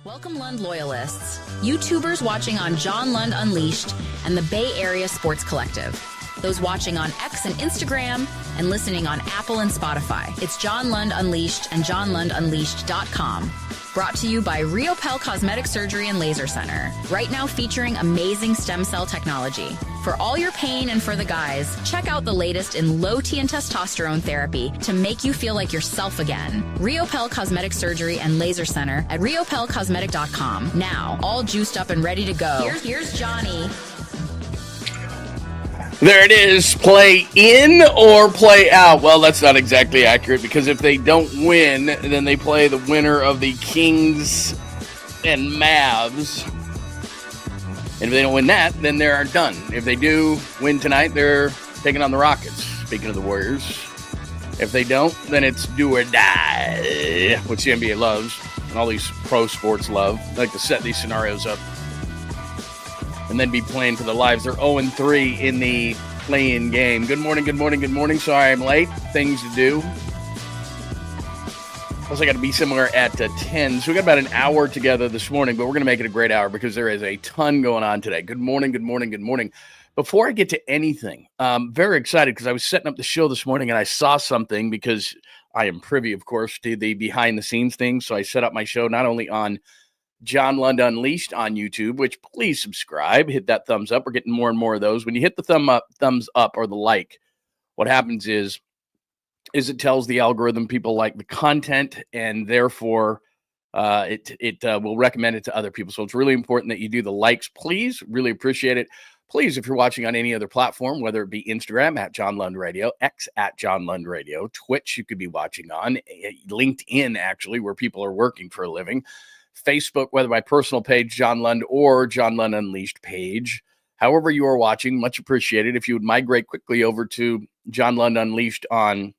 Welcome, Lund loyalists, YouTubers watching on John Lund Unleashed and the Bay Area Sports Collective, those watching on X and Instagram and listening on Apple and Spotify. It's John Lund Unleashed and 𝐬𝐿undunleashed.com. Brought to you by 𝐟𝐸𝐵 Cosmetic Surgery and Laser Center. Right now featuring amazing stem cell technology. For all your pain and for the guys, check out the latest in low T and testosterone therapy to make you feel like yourself again. 𝐟𝐸𝐵 Cosmetic Surgery and Laser Center at 𝐟𝐸𝐵cosmetic.com. Now, all juiced up and ready to go. Here's Johnny. There it is. Play in or play out? Well, that's not exactly accurate because if they don't win, then they play the winner of the Kings and Mavs. And if they don't win that, then they're done. If they do win tonight, they're taking on the Rockets. Speaking of the Warriors. If they don't, then it's do or die, which the NBA loves and all these pro sports love. They like to set these scenarios up and then be playing for their lives. They're 0-3 in the play-in game. Good morning, good morning, good morning. Sorry I'm late. Things to do. Plus, I got to be somewhere at 10. So we got about an hour together this morning, but we're going to make it a great hour because there is a ton going on today. Good morning, good morning, good morning. Before I get to anything, I'm very excited because I was setting up the show this morning and I saw something because I am privy, of course, to the behind-the-scenes things. So I set up my show not only on John Lund Unleashed on YouTube, which please subscribe, hit that thumbs up. We're getting more and more of those. When you hit the thumbs up or the like, what happens is it tells the algorithm people like the content, and therefore it will recommend it to other people. So it's really important that you do the likes, please. Really appreciate it. Please, if you're watching on any other platform, whether it be Instagram at John Lund Radio, X at John Lund Radio, Twitch you could be watching on, LinkedIn actually, where people are working for a living, Facebook, whether my personal page, John Lund, or John Lund Unleashed page. However you are watching, much appreciated. If you would migrate quickly over to John Lund Unleashed on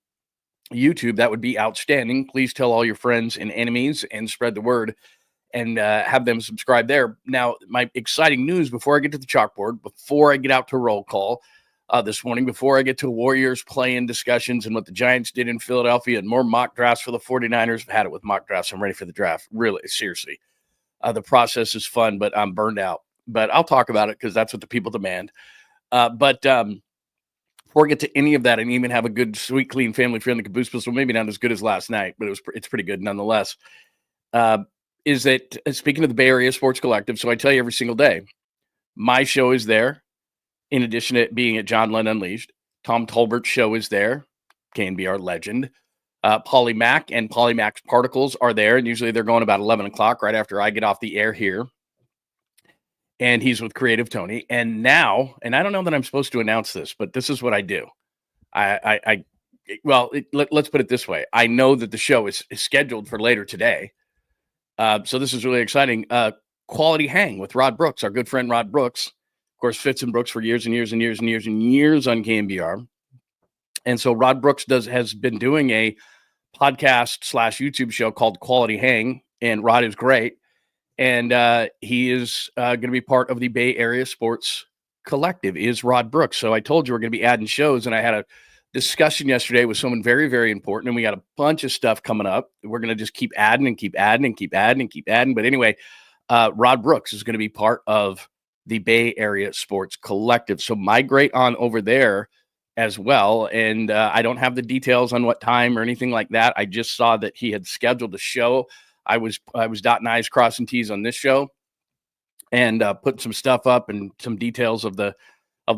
YouTube, that would be outstanding. Please tell all your friends and enemies and spread the word and have them subscribe there. Now, my exciting news before I get to the chalkboard, before I get out to roll call this morning, before I get to Warriors play-in discussions and what the Giants did in Philadelphia and more mock drafts for the 49ers. I've had it with mock drafts. I'm ready for the draft. Really, seriously. The process is fun, but I'm burned out. But I'll talk about it because that's what the people demand. But before I get to any of that, and even have a good, sweet, clean, family-friendly caboose pistol, maybe not as good as last night, but it's pretty good nonetheless, is that, speaking of the Bay Area Sports Collective, so I tell you every single day, my show is there. In addition to it being at John Lund Unleashed, Tom Tolbert Show is there, KNBR legend. Polly Mac and Polly Mac's Particles are there, and usually they're going about 11 o'clock right after I get off the air here. And he's with Creative Tony. And now, and I don't know that I'm supposed to announce this, but this is what I do. Let's put it this way. I know that the show is scheduled for later today. So this is really exciting. Quality Hang with Rod Brooks, our good friend Rod Brooks. Of course, FITZ and Brooks for years and years and years and years and years on KNBR. And so Rod Brooks has been doing a podcast / YouTube show called Quality Hang, and Rod is great. And he is going to be part of the Bay Area Sports Collective, is Rod Brooks. So I told you we're going to be adding shows, and I had a discussion yesterday with someone very, very important, and we got a bunch of stuff coming up. We're going to just keep adding and keep adding and keep adding and keep adding. But anyway, Rod Brooks is going to be part of the Bay Area Sports Collective. So migrate on over there as well. And I don't have the details on what time or anything like that. I just saw that he had scheduled a show. I was dotting I's, crossing T's on this show, and putting some stuff up and some details of the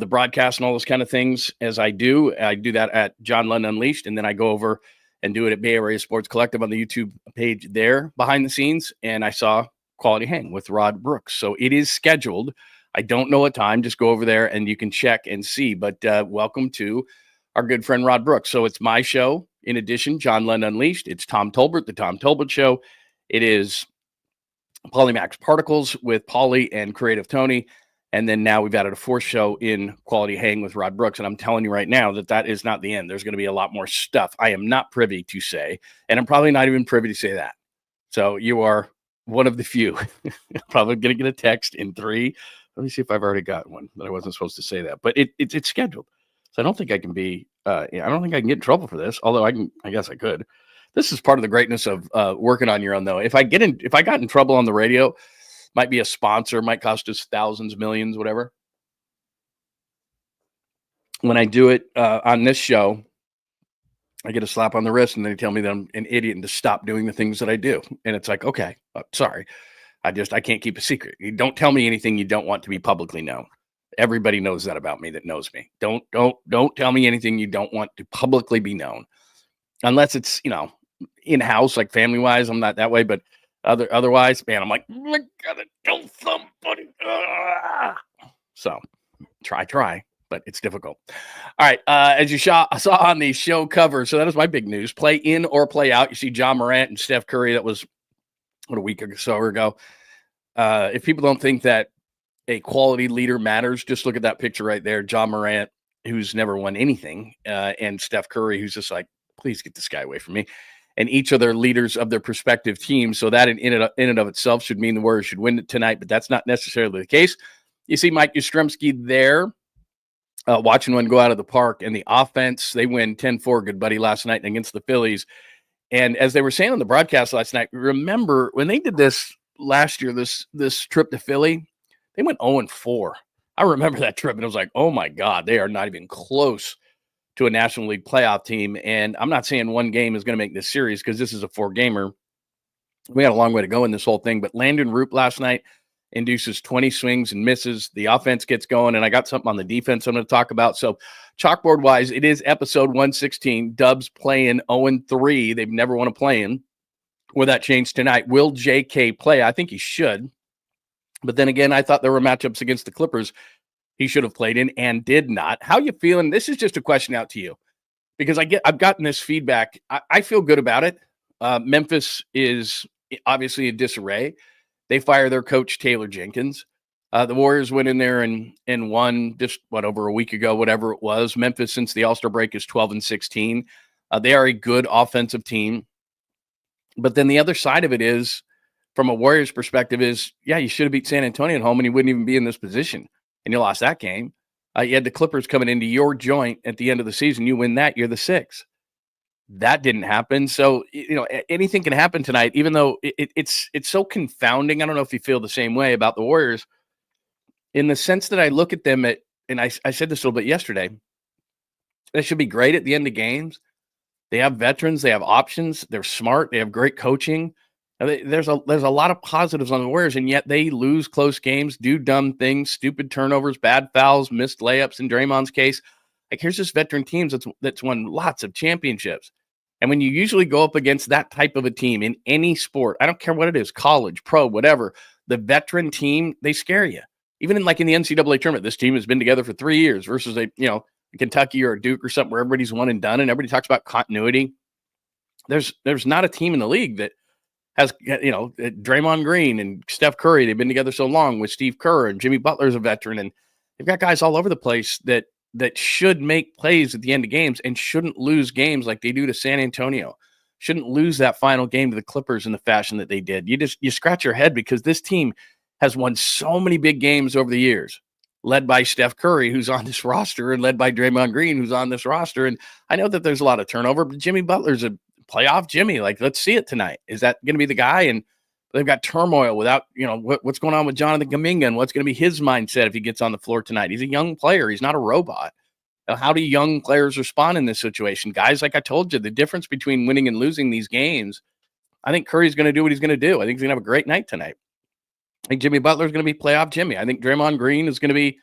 broadcast and all those kind of things. As I do that at John Lund Unleashed, and then I go over and do it at Bay Area Sports Collective on the YouTube page there behind the scenes. And I saw Quality Hang with Rod Brooks. So it is scheduled. I don't know what time. Just go over there and you can check and see. But welcome to our good friend Rod Brooks. So it's my show. In addition, John Lund Unleashed. It's Tom Tolbert, the Tom Tolbert Show. It is Polly Mac's Particles with Polly and Creative Tony. And then now we've added a fourth show in Quality Hang with Rod Brooks. And I'm telling you right now that is not the end. There's going to be a lot more stuff I am not privy to say. And I'm probably not even privy to say that. So you are one of the few. Probably going to get a text in 3. Let me see if I've already got one that I wasn't supposed to say that. But it's scheduled. So I don't think I can be, I don't think I can get in trouble for this. Although I guess I could. This is part of the greatness of working on your own, though. If I got in trouble on the radio, might be a sponsor, might cost us thousands, millions, whatever. When I do it on this show, I get a slap on the wrist and they tell me that I'm an idiot and to stop doing the things that I do. And it's like, okay, sorry. I can't keep a secret. You don't tell me anything you don't want to be publicly known. Everybody knows that about me that knows me. Don't tell me anything you don't want to publicly be known. Unless it's, in-house, like family-wise, I'm not that way, but otherwise, man, I'm like, I gotta tell somebody. So try, but it's difficult. All right, as you saw on the show cover, so that is my big news. Play in or play out. You see John Morant and Steph Curry. That was a week or so ago. If people don't think that a quality leader matters, just look at that picture right there. John Morant, who's never won anything, and Steph Curry, who's just like, please get this guy away from me. And each of their leaders of their respective teams. So that in and of itself should mean the Warriors should win it tonight, but that's not necessarily the case. You see Mike Yastrzemski there watching one go out of the park, and the offense, they win 10-4, good buddy, last night against the Phillies. And as they were saying on the broadcast last night, remember when they did this last year, this trip to Philly, they went 0-4. I remember that trip, and it was like, oh my God, they are not even close to a National League playoff team. And I'm not saying one game is going to make this series because this is a 4-gamer. We got a long way to go in this whole thing. But Lund ROUPP last night induces 20 swings and misses. The offense gets going, and I got something on the defense I'm going to talk about. So chalkboard-wise, it is episode 116. Dubs playing 0-3. They've never won a play-in. Will that change tonight? Will JK play? I think he should. But then again, I thought there were matchups against the Clippers he should have played in and did not. How you feeling? This is just a question out to you because I've gotten this feedback. I feel good about it. Memphis is obviously in disarray. They fire their coach, Taylor Jenkins. The Warriors went in there and won just over a week ago, whatever it was. Memphis, since the All-Star break, is 12-16. They are a good offensive team. But then the other side of it is, from a Warriors perspective, is, yeah, you should have beat San Antonio at home and you wouldn't even be in this position. And you lost that game. You had the Clippers coming into your joint at the end of the season. You win that, you're the 6th. That didn't happen. So, anything can happen tonight, even though it's so confounding. I don't know if you feel the same way about the Warriors, in the sense that I look at them and I said this a little bit yesterday, they should be great at the end of games. They have veterans, they have options, they're smart, they have great coaching. There's a lot of positives on the Warriors, and yet they lose close games, do dumb things, stupid turnovers, bad fouls, missed layups. In Draymond's case, like, here's this veteran team that's won lots of championships. And when you usually go up against that type of a team in any sport, I don't care what it is, college, pro, whatever, the veteran team, they scare you. Even in the NCAA tournament, this team has been together for 3 years versus a Kentucky or a Duke or something where everybody's one and done and everybody talks about continuity. There's not a team in the league that has, Draymond Green and Steph Curry. They've been together so long with Steve Kerr, and Jimmy Butler's a veteran. And they've got guys all over the place that should make plays at the end of games and shouldn't lose games like they do to San Antonio. Shouldn't lose that final game to the Clippers in the fashion that they did. You scratch your head because this team has won so many big games over the years, led by Steph Curry, who's on this roster, and led by Draymond Green, who's on this roster. And I know that there's a lot of turnover, but Jimmy Butler's a playoff Jimmy. Like, let's see it tonight. Is that going to be the guy? And they've got turmoil without, what's going on with Jonathan Kuminga and what's going to be his mindset if he gets on the floor tonight. He's a young player. He's not a robot. How do young players respond in this situation? Guys, like I told you, the difference between winning and losing these games, I think Curry's going to do what he's going to do. I think he's going to have a great night tonight. I think Jimmy Butler's going to be playoff Jimmy. I think Draymond Green is going to be,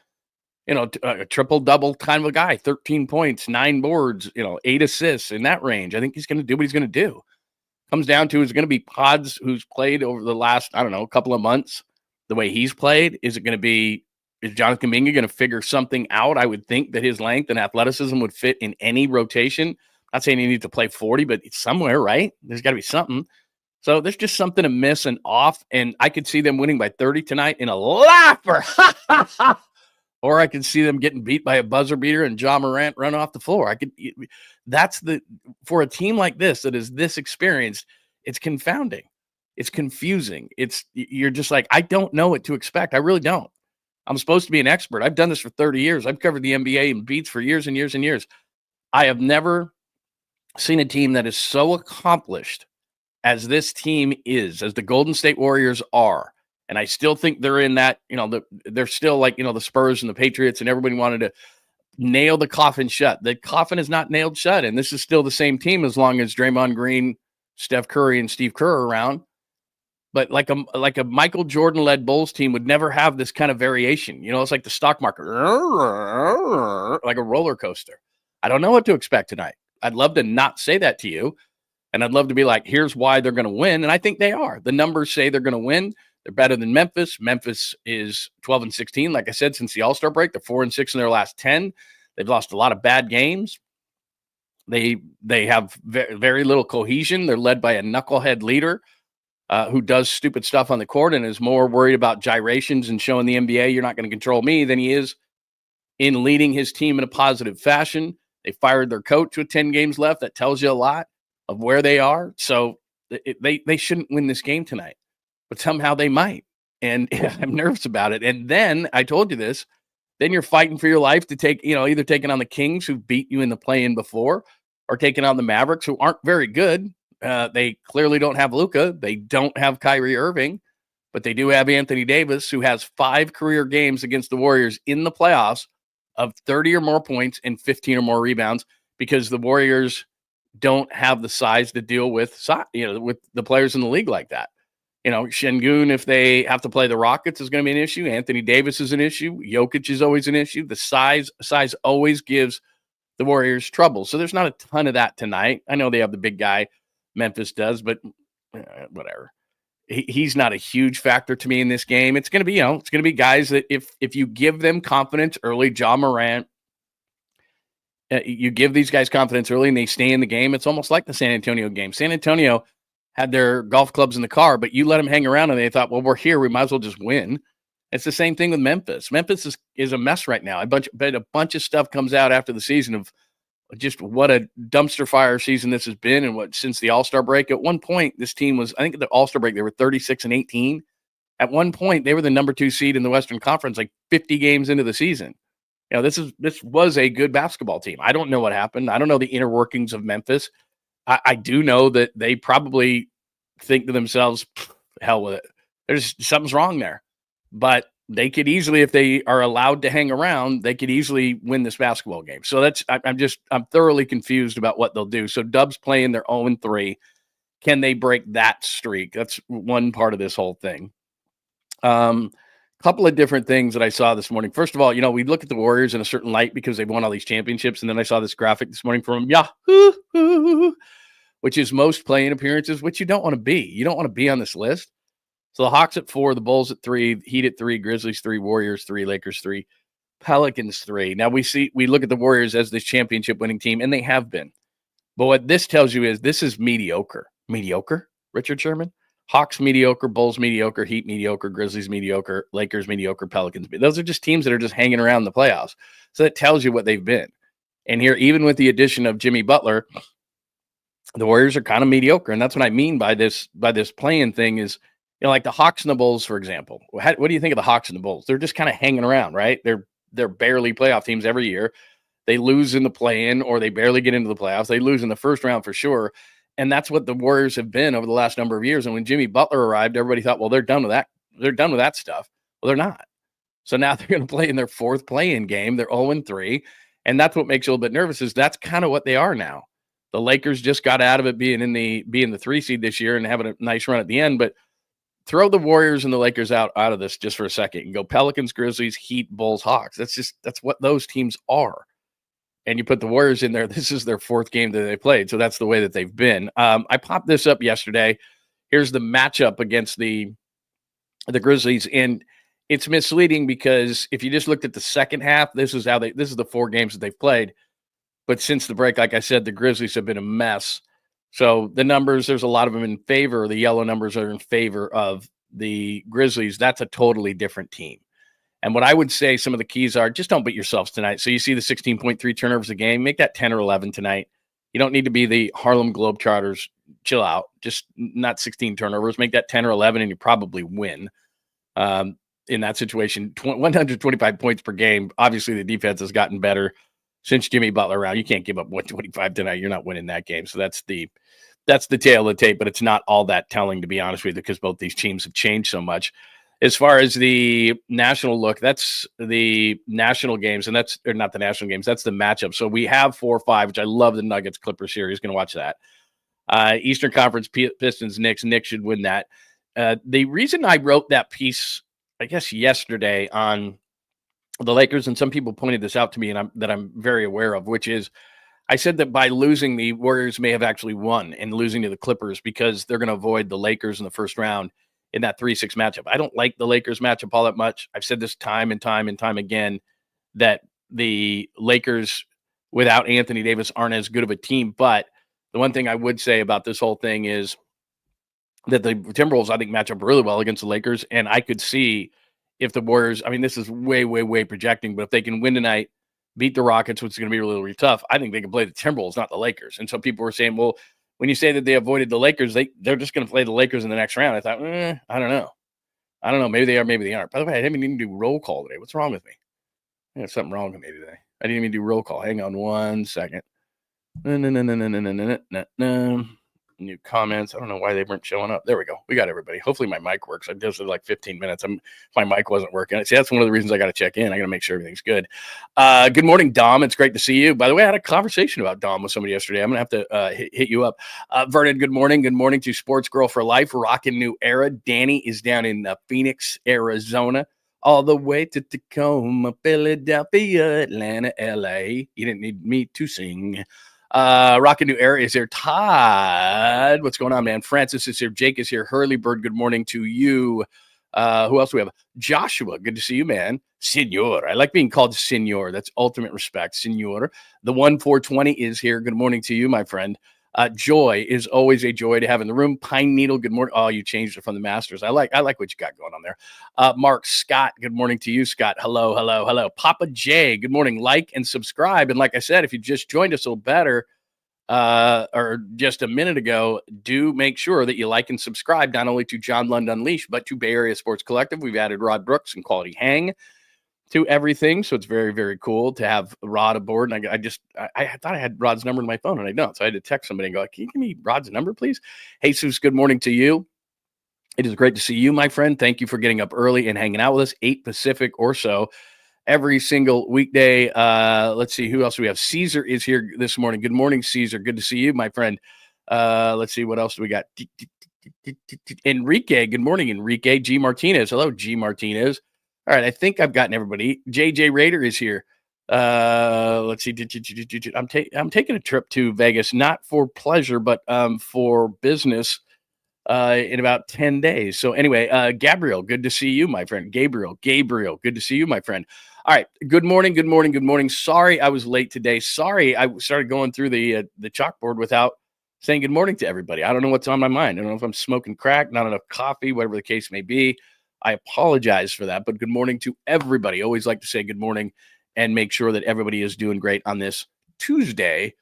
a triple-double kind of a guy, 13 points, 9 boards, 8 assists, in that range. I think he's going to do what he's going to do. Comes down to, is it going to be Pods, who's played over the last, couple of months, the way he's played? Is Jonathan Kuminga going to figure something out? I would think that his length and athleticism would fit in any rotation. Not saying he needs to play 40, but it's somewhere, right? There's got to be something. So there's just something amiss and off, and I could see them winning by 30 tonight in a laugher. Or I could see them getting beat by a buzzer beater and John Morant run off the floor. For a team like this that is this experienced, it's confounding. It's confusing. You're just like, I don't know what to expect. I really don't. I'm supposed to be an expert. I've done this for 30 years. I've covered the NBA and beats for years and years and years. I have never seen a team that is so accomplished as this team is, as the Golden State Warriors are. And I still think they're in that, they're still like, the Spurs and the Patriots, and everybody wanted to nail the coffin shut. The coffin is not nailed shut, and this is still the same team as long as Draymond Green, Steph Curry, and Steve Kerr are around. But like a Michael Jordan-led Bulls team would never have this kind of variation. It's like the stock market, like a roller coaster. I don't know what to expect tonight. I'd love to not say that to you, and I'd love to be like, here's why they're going to win, and I think they are. The numbers say they're going to win. They're better than Memphis. Memphis is 12-16. Like I said, since the All-Star break, they're 4-6 in their last 10. They've lost a lot of bad games. They have very, very little cohesion. They're led by a knucklehead leader who does stupid stuff on the court and is more worried about gyrations and showing the NBA you're not going to control me than he is in leading his team in a positive fashion. They fired their coach with 10 games left. That tells you a lot of where they are. So they shouldn't win this game tonight. But somehow they might. And I'm nervous about it. And then I told you this, then you're fighting for your life to take, either taking on the Kings who beat you in the play-in before or taking on the Mavericks who aren't very good. They clearly don't have Luka. They don't have Kyrie Irving, but they do have Anthony Davis, who has 5 career games against the Warriors in the playoffs of 30 or more points and 15 or more rebounds because the Warriors don't have the size to deal with, with the players in the league like that. Sengun, if they have to play the Rockets, is going to be an issue. Anthony Davis is an issue. Jokic is always an issue. The size always gives the Warriors trouble. So there's not a ton of that tonight. I know they have the big guy, Memphis does, but whatever. He's not a huge factor to me in this game. It's going to be, it's going to be guys that if you give them confidence early, Ja Morant, you give these guys confidence early and they stay in the game. It's almost like the San Antonio game. San Antonio had their golf clubs in the car, but you let them hang around and they thought, well, we're here. We might as well just win. It's the same thing with Memphis. Memphis is a mess right now. But a bunch of stuff comes out after the season of just what a dumpster fire season this has been. And since the All-Star break, at one point, this team was, I think at the All-Star break, they were 36-18. At one point, they were the number 2 seed in the Western Conference, like 50 games into the season. This was a good basketball team. I don't know what happened. I don't know the inner workings of Memphis. I do know that they probably think to themselves, hell with it. There's something's wrong there. But they could easily, if they are allowed to hang around, they could easily win this basketball game. So I'm thoroughly confused about what they'll do. So Dubs playing their 0-3. Can they break that streak? That's one part of this whole thing. Couple of different things that I saw this morning. First of all, we look at the Warriors in a certain light because they've won all these championships. And then I saw this graphic this morning from Yahoo, which is most play-in appearances, which you don't want to be. You don't want to be on this list. So the Hawks at 4, the Bulls at 3, Heat at 3, Grizzlies 3, Warriors 3, Lakers 3, Pelicans 3. Now we look at the Warriors as this championship winning team, and they have been. But what this tells you is this is mediocre. Mediocre, Richard Sherman? Hawks mediocre, Bulls mediocre, Heat mediocre, Grizzlies mediocre, Lakers mediocre, Pelicans. Those are just teams that are just hanging around the playoffs. So that tells you what they've been. And here, even with the addition of Jimmy Butler, the Warriors are kind of mediocre. And that's what I mean by this play-in thing is, like the Hawks and the Bulls, for example. What do you think of the Hawks and the Bulls? They're just kind of hanging around, right? They're barely playoff teams every year. They lose in the play-in or they barely get into the playoffs. They lose in the first round for sure. And that's what the Warriors have been over the last number of years. And when Jimmy Butler arrived, everybody thought, well, they're done with that. They're done with that stuff. Well, they're not. So now they're going to play in their 4th play-in game. They're 0-3. And that's what makes you a little bit nervous is that's kind of what they are now. The Lakers just got out of it being the 3 seed this year and having a nice run at the end. But throw the Warriors and the Lakers out of this just for a second and go Pelicans, Grizzlies, Heat, Bulls, Hawks. That's what those teams are. And you put the Warriors in there. This is their 4th game that they played. So that's the way that they've been. I popped this up yesterday. Here's the matchup against the Grizzlies. And it's misleading because if you just looked at the second half, this is the 4 games that they've played. But since the break, like I said, the Grizzlies have been a mess. So the numbers, there's a lot of them in favor. The yellow numbers are in favor of the Grizzlies. That's a totally different team. And what I would say some of the keys are just don't beat yourselves tonight. So you see the 16.3 turnovers a game, make that 10 or 11 tonight. You don't need to be the Harlem Globetrotters. Chill out. Just not 16 turnovers. Make that 10 or 11 and you probably win. In that situation, 125 points per game. Obviously the defense has gotten better. since Jimmy Butler around. You can't give up 125 tonight. You're not winning that game. So that's the tail of the tape, but it's not all that telling, to be honest with you, because both these teams have changed so much. As far as the national look, that's the national games, and that's or not the national games. That's the matchup. So we have 4-5, which I love. The Nuggets Clippers series. Going to watch that. Eastern Conference Pistons Knicks. Knicks should win that. The reason I wrote that piece, I guess yesterday, on the Lakers, and some people pointed this out to me, and I'm very aware of, which is I said that by losing, the Warriors may have actually won and losing to the Clippers because they're going to avoid the Lakers in the first round in that 3-6 matchup. I don't like the Lakers matchup all that much. I've said this time and time and time again that the Lakers without Anthony Davis aren't as good of a team. But the one thing I would say about this whole thing is that the Timberwolves, I think, match up really well against the Lakers. And I could see if the Warriors, I mean, this is way, way, way projecting, but if they can win tonight, beat the Rockets, which is going to be really, really tough, I think they can play the Timberwolves, not the Lakers. And so people were saying, well, when you say that they avoided the Lakers, they're just going to play the Lakers in the next round. I thought, I don't know. Maybe they are, maybe they aren't. By the way, I didn't even do roll call today. What's wrong with me? There's something wrong with me today. I didn't even do roll call. Hang on 1 second. No. New comments. I don't know why they weren't showing up. There we go. We got everybody. Hopefully my mic works. I just did like 15 minutes. My mic wasn't working. See, that's one of the reasons I got to check in. I got to make sure everything's good. Good morning, Dom. It's great to see you. By the way, I had a conversation about Dom with somebody yesterday. I'm going to have to hit you up. Vernon, good morning. Good morning to Sports Girl for Life, rocking new era. Danny is down in Phoenix, Arizona, all the way to Tacoma, Philadelphia, Atlanta, LA. You didn't need me to sing. Rockin' New Era is here. Todd, what's going on, man? Francis is here. Jake is here. Hurley Bird, good morning to you. Who else do we have? Joshua, good to see you, man. Senor, I like being called Senor. That's ultimate respect, Senor. The 1420 is here. Good morning to you, my friend. Joy is always a joy to have in the room. Pine Needle, good morning. Oh, you changed it from the Masters. I like what you got going on there. Mark Scott, good morning to you, Scott. Hello. Papa J, good morning. Like and subscribe. And like I said, if you just joined us a little better, or just a minute ago, do make sure that you like and subscribe not only to John Lund Unleashed, but to Bay Area Sports Collective. We've added Rod Brooks and Quality Hang to everything. So it's very, very cool to have Rod aboard. And I thought I had Rod's number in my phone and I don't. So I had to text somebody and go, can you give me Rod's number, please? Jesus, good morning to you. It is great to see you, my friend. Thank you for getting up early and hanging out with us, 8 Pacific or so, every single weekday. Let's see, who else do we have? Caesar is here this morning. Good morning, Caesar. Good to see you, my friend. Let's see, what else do we got? Enrique, good morning, Enrique. G. Martinez. Hello, G. Martinez. All right, I think I've gotten everybody. JJ Raider is here. Let's see. I'm taking a trip to Vegas, not for pleasure, but for business in about 10 days. So anyway, Gabriel, good to see you, my friend. Gabriel, good to see you, my friend. All right, good morning. Sorry I was late today. Sorry I started going through the chalkboard without saying good morning to everybody. I don't know what's on my mind. I don't know if I'm smoking crack, not enough coffee, whatever the case may be. I apologize for that, but good morning to everybody. Always like to say good morning and make sure that everybody is doing great on this Tuesday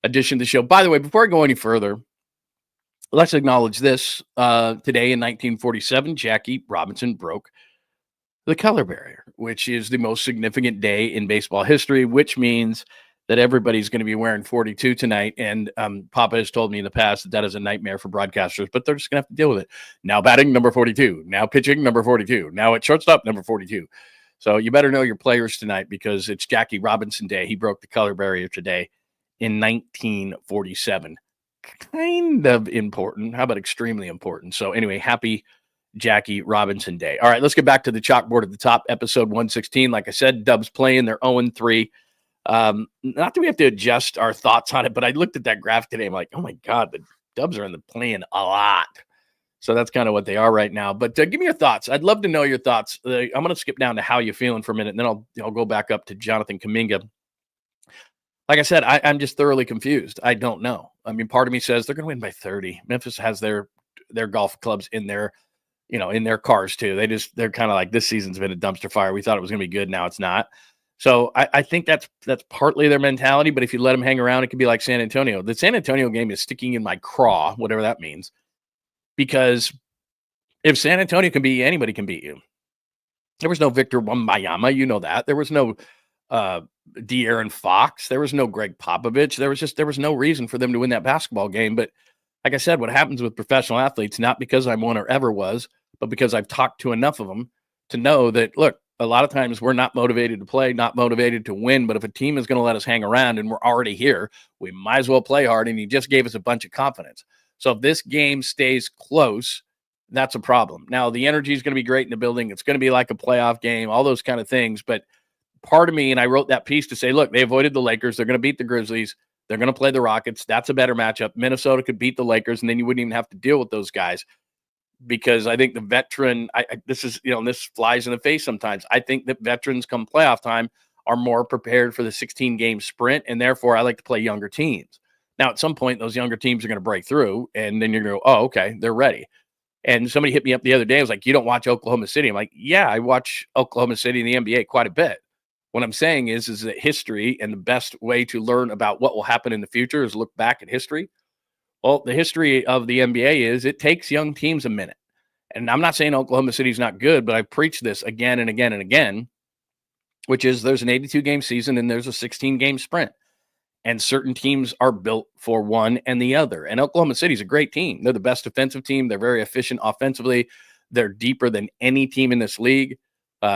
edition of the show. By the way, before I go any further, let's acknowledge this. Today in 1947, Jackie Robinson broke the color barrier, which is the most significant day in baseball history, which means that everybody's going to be wearing 42 tonight. And Papa has told me in the past that is a nightmare for broadcasters, but they're just going to have to deal with it. Now batting, number 42. Now pitching, number 42. Now at shortstop, number 42. So you better know your players tonight because it's Jackie Robinson Day. He broke the color barrier today in 1947. Kind of important. How about extremely important? So anyway, happy Jackie Robinson Day. All right, let's get back to the chalkboard at the top, episode 116. Like I said, Dubs playing. They're 0-3. Not that we have to adjust our thoughts on it, but I looked at that graph today. I'm like, oh my God, the Dubs are in the playing a lot. So that's kind of what they are right now. But give me your thoughts. I'd love to know your thoughts. I'm going to skip down to how you feeling for a minute, and then I'll go back up to Jonathan Kuminga. Like I said, I'm just thoroughly confused. I don't know. I mean, part of me says they're going to win by 30. Memphis has their golf clubs in their cars too. They're kind of like, this season's been a dumpster fire. We thought it was going to be good. Now it's not. So I think that's partly their mentality. But if you let them hang around, it could be like San Antonio. The San Antonio game is sticking in my craw, whatever that means. Because if San Antonio can beat you, anybody can beat you. There was no Victor Wembanyama, you know that. There was no De'Aaron Fox. There was no Greg Popovich. There was no reason for them to win that basketball game. But like I said, what happens with professional athletes, not because I'm one or ever was, but because I've talked to enough of them to know that, look, a lot of times we're not motivated to play, not motivated to win. But if a team is going to let us hang around and we're already here, we might as well play hard. And he just gave us a bunch of confidence. So if this game stays close, that's a problem. Now, the energy is going to be great in the building. It's going to be like a playoff game, all those kind of things. But part of me, and I wrote that piece to say, look, they avoided the Lakers. They're going to beat the Grizzlies. They're going to play the Rockets. That's a better matchup. Minnesota could beat the Lakers, and then you wouldn't even have to deal with those guys. Because I think the veteran, this flies in the face sometimes. I think that veterans come playoff time are more prepared for the 16-game sprint, and therefore I like to play younger teams. Now, at some point, those younger teams are going to break through, and then you're going to go, oh, okay, they're ready. And somebody hit me up the other day. I was like, you don't watch Oklahoma City? I'm like, yeah, I watch Oklahoma City in the NBA quite a bit. What I'm saying is that history, and the best way to learn about what will happen in the future is look back at history. Well, the history of the NBA is it takes young teams a minute. And I'm not saying Oklahoma City is not good, but I preach this again and again and again, which is there's an 82-game season and there's a 16-game sprint. And certain teams are built for one and the other. And Oklahoma City is a great team. They're the best defensive team. They're very efficient offensively. They're deeper than any team in this league.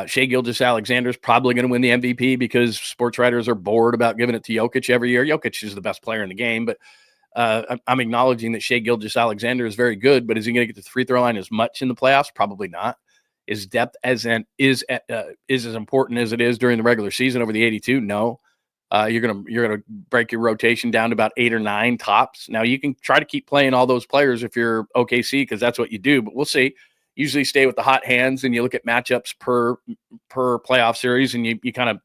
Shai Gilgeous-Alexander is probably going to win the MVP because sports writers are bored about giving it to Jokic every year. Jokic is the best player in the game, but I'm acknowledging that Shai Gilgeous-Alexander is very good, but is he going to get to the free throw line as much in the playoffs? Probably not. Is depth is as important as it is during the regular season over the 82? No. You're gonna break your rotation down to about 8 or 9 tops. Now you can try to keep playing all those players if you're OKC because that's what you do, but we'll see. Usually stay with the hot hands and you look at matchups per playoff series and you kind of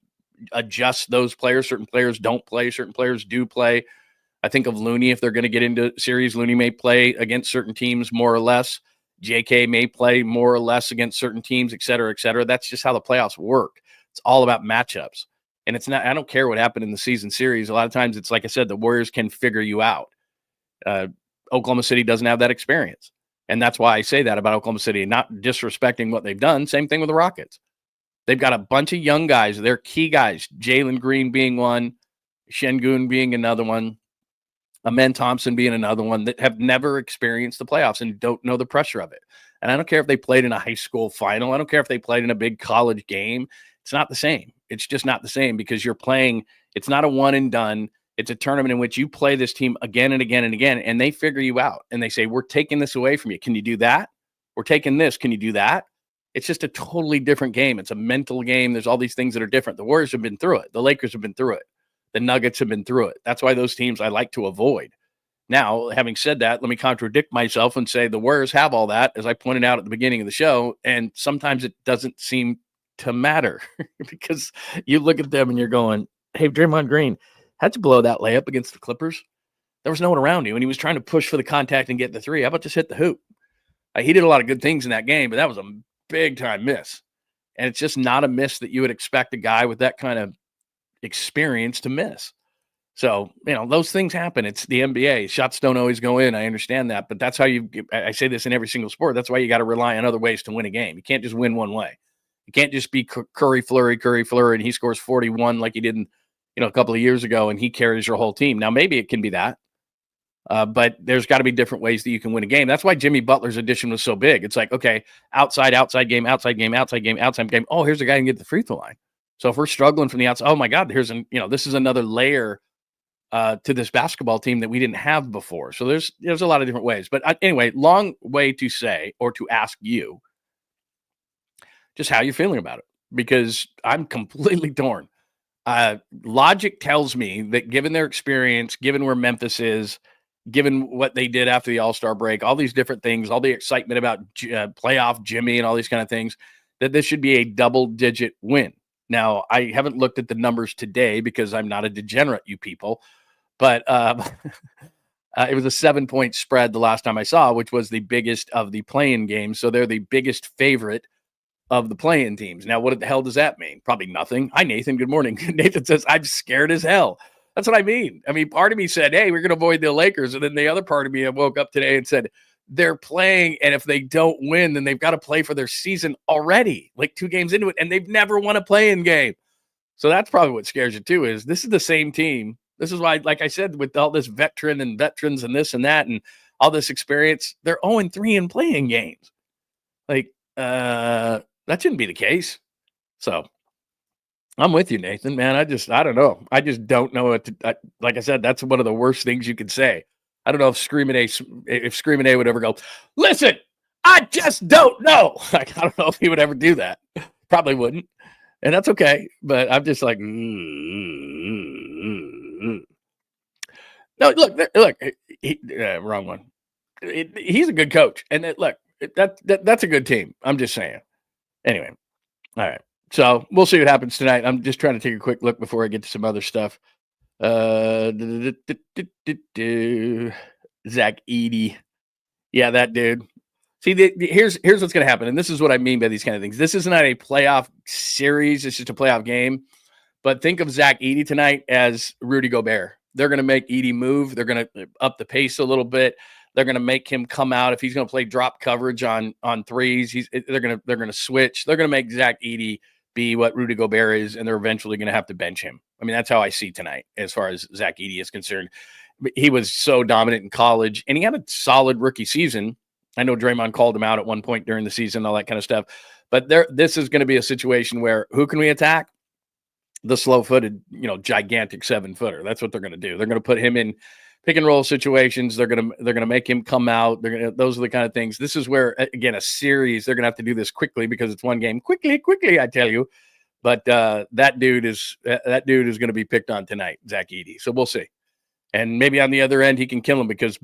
adjust those players. Certain players don't play, certain players do play. I think of Looney, if they're going to get into series, Looney may play against certain teams more or less. JK may play more or less against certain teams, et cetera, et cetera. That's just how the playoffs work. It's all about matchups. And it's not, I don't care what happened in the season series. A lot of times it's like I said, the Warriors can figure you out. Oklahoma City doesn't have that experience. And that's why I say that about Oklahoma City, not disrespecting what they've done. Same thing with the Rockets. They've got a bunch of young guys. They're key guys. Jalen Green being one, Sengun being another one, Amen Thompson being another one that have never experienced the playoffs and don't know the pressure of it. And I don't care if they played in a high school final. I don't care if they played in a big college game. It's not the same. It's just not the same because you're playing. It's not a one and done. It's a tournament in which you play this team again and again and again, and they figure you out. And they say, we're taking this away from you. Can you do that? We're taking this. Can you do that? It's just a totally different game. It's a mental game. There's all these things that are different. The Warriors have been through it. The Lakers have been through it. The Nuggets have been through it. That's why those teams I like to avoid. Now, having said that, let me contradict myself and say the Warriors have all that, as I pointed out at the beginning of the show, and sometimes it doesn't seem to matter because you look at them and you're going, hey, Draymond Green, how'd you blow that layup against the Clippers? There was no one around you, and he was trying to push for the contact and get the three. How about just hit the hoop? He did a lot of good things in that game, but that was a big-time miss. And it's just not a miss that you would expect a guy with that kind of experience to miss. So, those things happen. It's the NBA. Shots don't always go in. I understand that, but that's how I say this in every single sport. That's why you got to rely on other ways to win a game. You can't just win one way. You can't just be Curry, Fleury, and he scores 41 like he did a couple of years ago, and he carries your whole team. Now, maybe it can be that, but there's got to be different ways that you can win a game. That's why Jimmy Butler's addition was so big. It's like, okay, outside game. Oh, here's a guy who can get the free throw line. So if we're struggling from the outside, oh my God, this is another layer to this basketball team that we didn't have before. So there's a lot of different ways. But anyway, long way to say or to ask you just how you're feeling about it, because I'm completely torn. Logic tells me that given their experience, given where Memphis is, given what they did after the All-Star break, all these different things, all the excitement about playoff Jimmy and all these kind of things, that this should be a double-digit win. Now, I haven't looked at the numbers today because I'm not a degenerate, you people, but it was a 7-point spread the last time I saw, which was the biggest of the play-in games. So they're the biggest favorite of the play-in teams. Now, what the hell does that mean? Probably nothing. Hi, Nathan. Good morning. Nathan says, I'm scared as hell. That's what I mean. I mean, part of me said, hey, we're going to avoid the Lakers. And then the other part of me, I woke up today and said, they're playing, and if they don't win, then they've got to play for their season already, like 2 games into it, and they've never won a play-in game. So that's probably what scares you too, is this is the same team. This is why, like I said, with all this veterans and this and that and all this experience, they're 0-3 in playing games. Like, that shouldn't be the case. So I'm with you, Nathan, man. I don't know. I just don't know what to, like I said, that's one of the worst things you could say. I don't know if Screaming A would ever go, listen, I just don't know. Like, I don't know if he would ever do that. Probably wouldn't. And that's okay. But I'm just like, No, look, wrong one. He's a good coach. And that's a good team. I'm just saying. Anyway. All right. So we'll see what happens tonight. I'm just trying to take a quick look before I get to some other stuff. Zach Edey. Yeah, that dude. See, here's what's going to happen. And this is what I mean by these kind of things. This is not a playoff series. It's just a playoff game. But think of Zach Edey tonight as Rudy Gobert. They're going to make Edey move. They're going to up the pace a little bit. They're going to make him come out. If he's going to play drop coverage on threes, they're going to switch. They're going to make Zach Edey be what Rudy Gobert is, and they're eventually going to have to bench him. I mean, that's how I see tonight as far as Zach Edey is concerned. He was so dominant in college, and he had a solid rookie season. I know Draymond called him out at one point during the season, all that kind of stuff. But this is going to be a situation where who can we attack? The slow-footed, gigantic 7-footer. That's what they're going to do. They're going to put him in pick and roll situations. They're going to make him come out. Those are the kind of things. This is where, again, a series, they're going to have to do this quickly because it's one game. Quickly, I tell you. But that dude is going to be picked on tonight, Zach Edey. So we'll see. And maybe on the other end, he can kill him because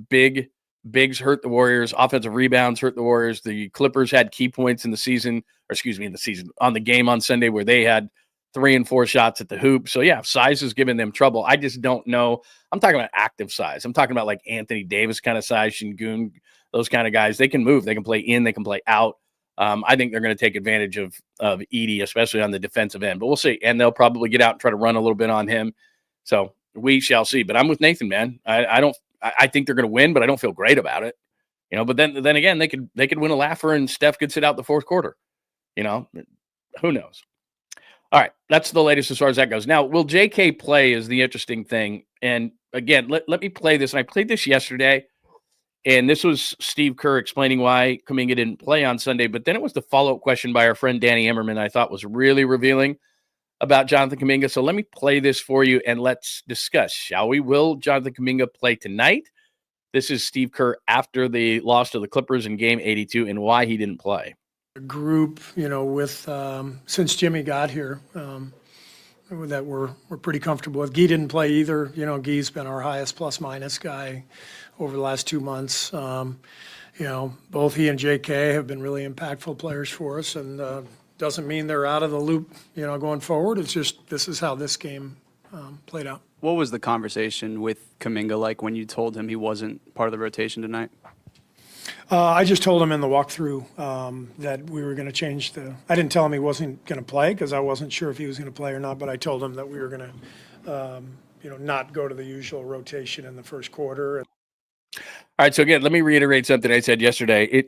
bigs hurt the Warriors. Offensive rebounds hurt the Warriors. The Clippers had key points on the game on Sunday where they had 3 and 4 shots at the hoop. So, yeah, size is giving them trouble. I just don't know. I'm talking about active size. I'm talking about like Anthony Davis kind of size, 𝐮𝐿, those kind of guys. They can move. They can play in. They can play out. I think they're going to take advantage of Edey, especially on the defensive end. But we'll see. And they'll probably get out and try to run a little bit on him. So we shall see. But I'm with Nathan, man. I think they're going to win, but I don't feel great about it. But then again, they could win a laugher and Steph could sit out the fourth quarter. Who knows? All right, that's the latest as far as that goes. Now, will JK play is the interesting thing. And again, let me play this. And I played this yesterday, and this was Steve Kerr explaining why Kuminga didn't play on Sunday. But then it was the follow-up question by our friend Danny Emmerman I thought was really revealing about Jonathan Kuminga. So let me play this for you, and let's discuss, shall we? Will Jonathan Kuminga play tonight? This is Steve Kerr after the loss to the Clippers in Game 82 and why he didn't play. Group, with since Jimmy got here, that we're pretty comfortable with. 𝐸 didn't play either. 𝐸's been our highest plus-minus guy over the last 2 months. Both he and JK have been really impactful players for us, and doesn't mean they're out of the loop, going forward. It's just this is how this game played out. What was the conversation with Kuminga like when you told him he wasn't part of the rotation tonight? I just told him in the walkthrough that we were going to change I didn't tell him he wasn't going to play because I wasn't sure if he was going to play or not, but I told him that we were going to, not go to the usual rotation in the first quarter. All right, so again, let me reiterate something I said yesterday.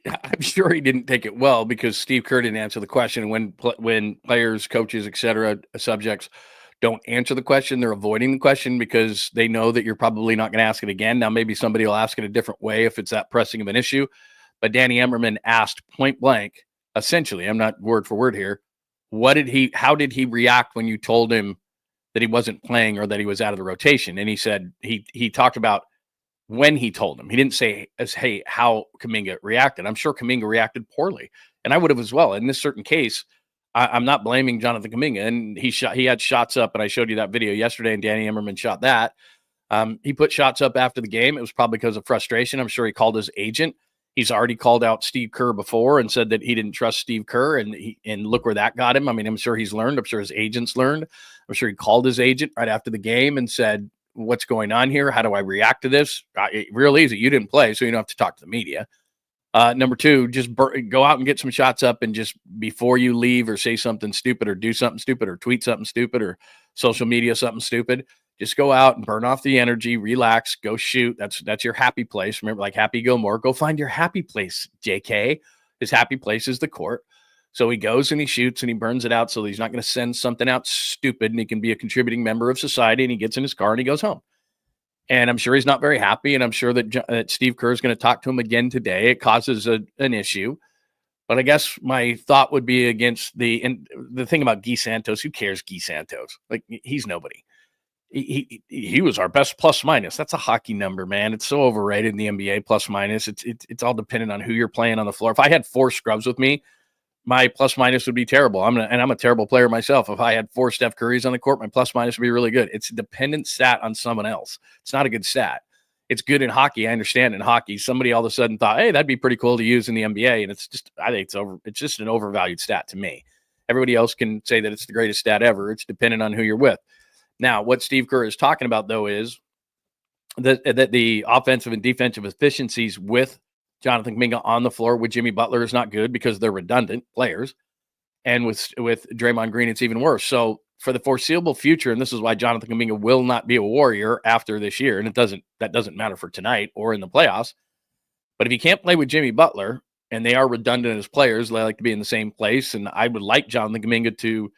I'm sure he didn't take it well because Steve Kerr didn't answer the question. When players, coaches, et cetera, subjects don't answer the question, they're avoiding the question because they know that you're probably not going to ask it again. Now, maybe somebody will ask it a different way if it's that pressing of an issue. But Danny Emmerman asked point blank, essentially, I'm not word for word here, how did he react when you told him that he wasn't playing or that he was out of the rotation? And he said he talked about when he told him. He didn't say, hey, how Kuminga reacted. I'm sure Kuminga reacted poorly, and I would have as well. In this certain case, I'm not blaming Jonathan Kuminga, and he had shots up, and I showed you that video yesterday, and Danny Emmerman shot that. He put shots up after the game. It was probably because of frustration. I'm sure he called his agent. He's already called out Steve Kerr before and said that he didn't trust Steve Kerr, and look where that got him. I mean, I'm sure he's learned. I'm sure his agents learned. I'm sure he called his agent right after the game and said, what's going on here? How do I react to this? Real easy. You didn't play, so you don't have to talk to the media. Number 2, just go out and get some shots up, and just before you leave or say something stupid or do something stupid or tweet something stupid or social media something stupid, just go out and burn off the energy, relax, go shoot. That's your happy place. Remember, like Happy Gilmore, go find your happy place, JK. His happy place is the court. So he goes and he shoots and he burns it out so he's not going to send something out stupid, and he can be a contributing member of society, and he gets in his car and he goes home. And I'm sure he's not very happy, and I'm sure that Steve Kerr is going to talk to him again today. It causes an issue. But I guess my thought would be against the thing about 𝐬𝐮𝐬𝐽. Who cares 𝐬𝐮𝐬𝐽? Like, he's nobody. He was our best plus minus. That's a hockey number, man. It's so overrated in the NBA, plus minus. It's all dependent on who you're playing on the floor. If I had 4 scrubs with me, my plus minus would be terrible. I'm a terrible player myself. If I had 4 Steph Currys on the court, my plus minus would be really good. It's a dependent stat on someone else. It's not a good stat. It's good in hockey. I understand in hockey, somebody all of a sudden thought, hey, that'd be pretty cool to use in the NBA. And I think it's just an overvalued stat to me. Everybody else can say that it's the greatest stat ever. It's dependent on who you're with. Now, what Steve Kerr is talking about, though, is that the offensive and defensive efficiencies with Jonathan Kuminga on the floor with Jimmy Butler is not good because they're redundant players. And with Draymond Green, it's even worse. So for the foreseeable future, and this is why Jonathan Kuminga will not be a Warrior after this year, and that doesn't matter for tonight or in the playoffs. But if you can't play with Jimmy Butler, and they are redundant as players, they like to be in the same place, and I would like Jonathan Kuminga to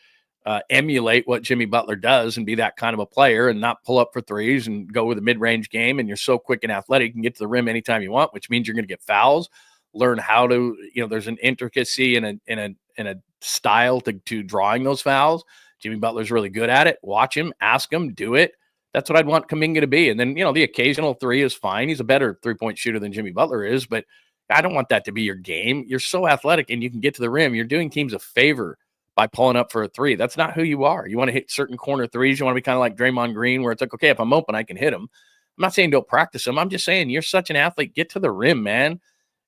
emulate what Jimmy Butler does and be that kind of a player and not pull up for threes and go with a mid-range game. And you're so quick and athletic, you can get to the rim anytime you want, which means you're going to get fouls, learn how to, there's an intricacy and a style to drawing those fouls. Jimmy Butler's really good at it. Watch him, ask him, do it. That's what I'd want Kuminga to be. And then, the occasional 3 is fine. He's a better 3-point shooter than Jimmy Butler is, but I don't want that to be your game. You're so athletic and you can get to the rim. You're doing teams a favor by pulling up for a 3. That's not who you are. You want to hit certain corner threes. You want to be kind of like Draymond Green, where it's like, okay, if I'm open, I can hit them. I'm not saying don't practice them. I'm just saying you're such an athlete. Get to the rim, man.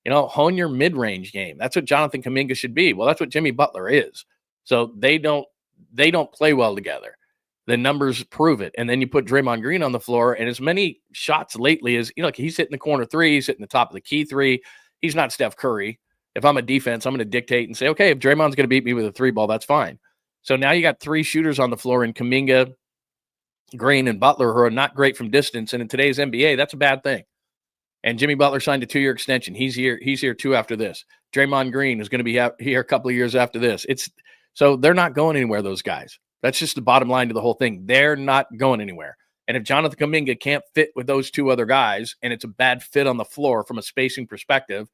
Hone your mid-range game. That's what Jonathan Kuminga should be. Well, that's what Jimmy Butler is. So they don't play well together. The numbers prove it. And then you put Draymond Green on the floor, and as many shots lately as, he's hitting the corner 3, he's hitting the top of the key 3. He's not Steph Curry. If I'm a defense, I'm going to dictate and say, okay, if Draymond's going to beat me with a 3 ball, that's fine. So now you got 3 shooters on the floor in Kuminga, Green, and Butler, who are not great from distance. And in today's NBA, that's a bad thing. And Jimmy Butler signed a 2-year extension. He's here 2 after this. Draymond Green is going to be here a couple of years after this. So they're not going anywhere, those guys. That's just the bottom line to the whole thing. They're not going anywhere. And if Jonathan Kuminga can't fit with those 2 other guys, and it's a bad fit on the floor from a spacing perspective,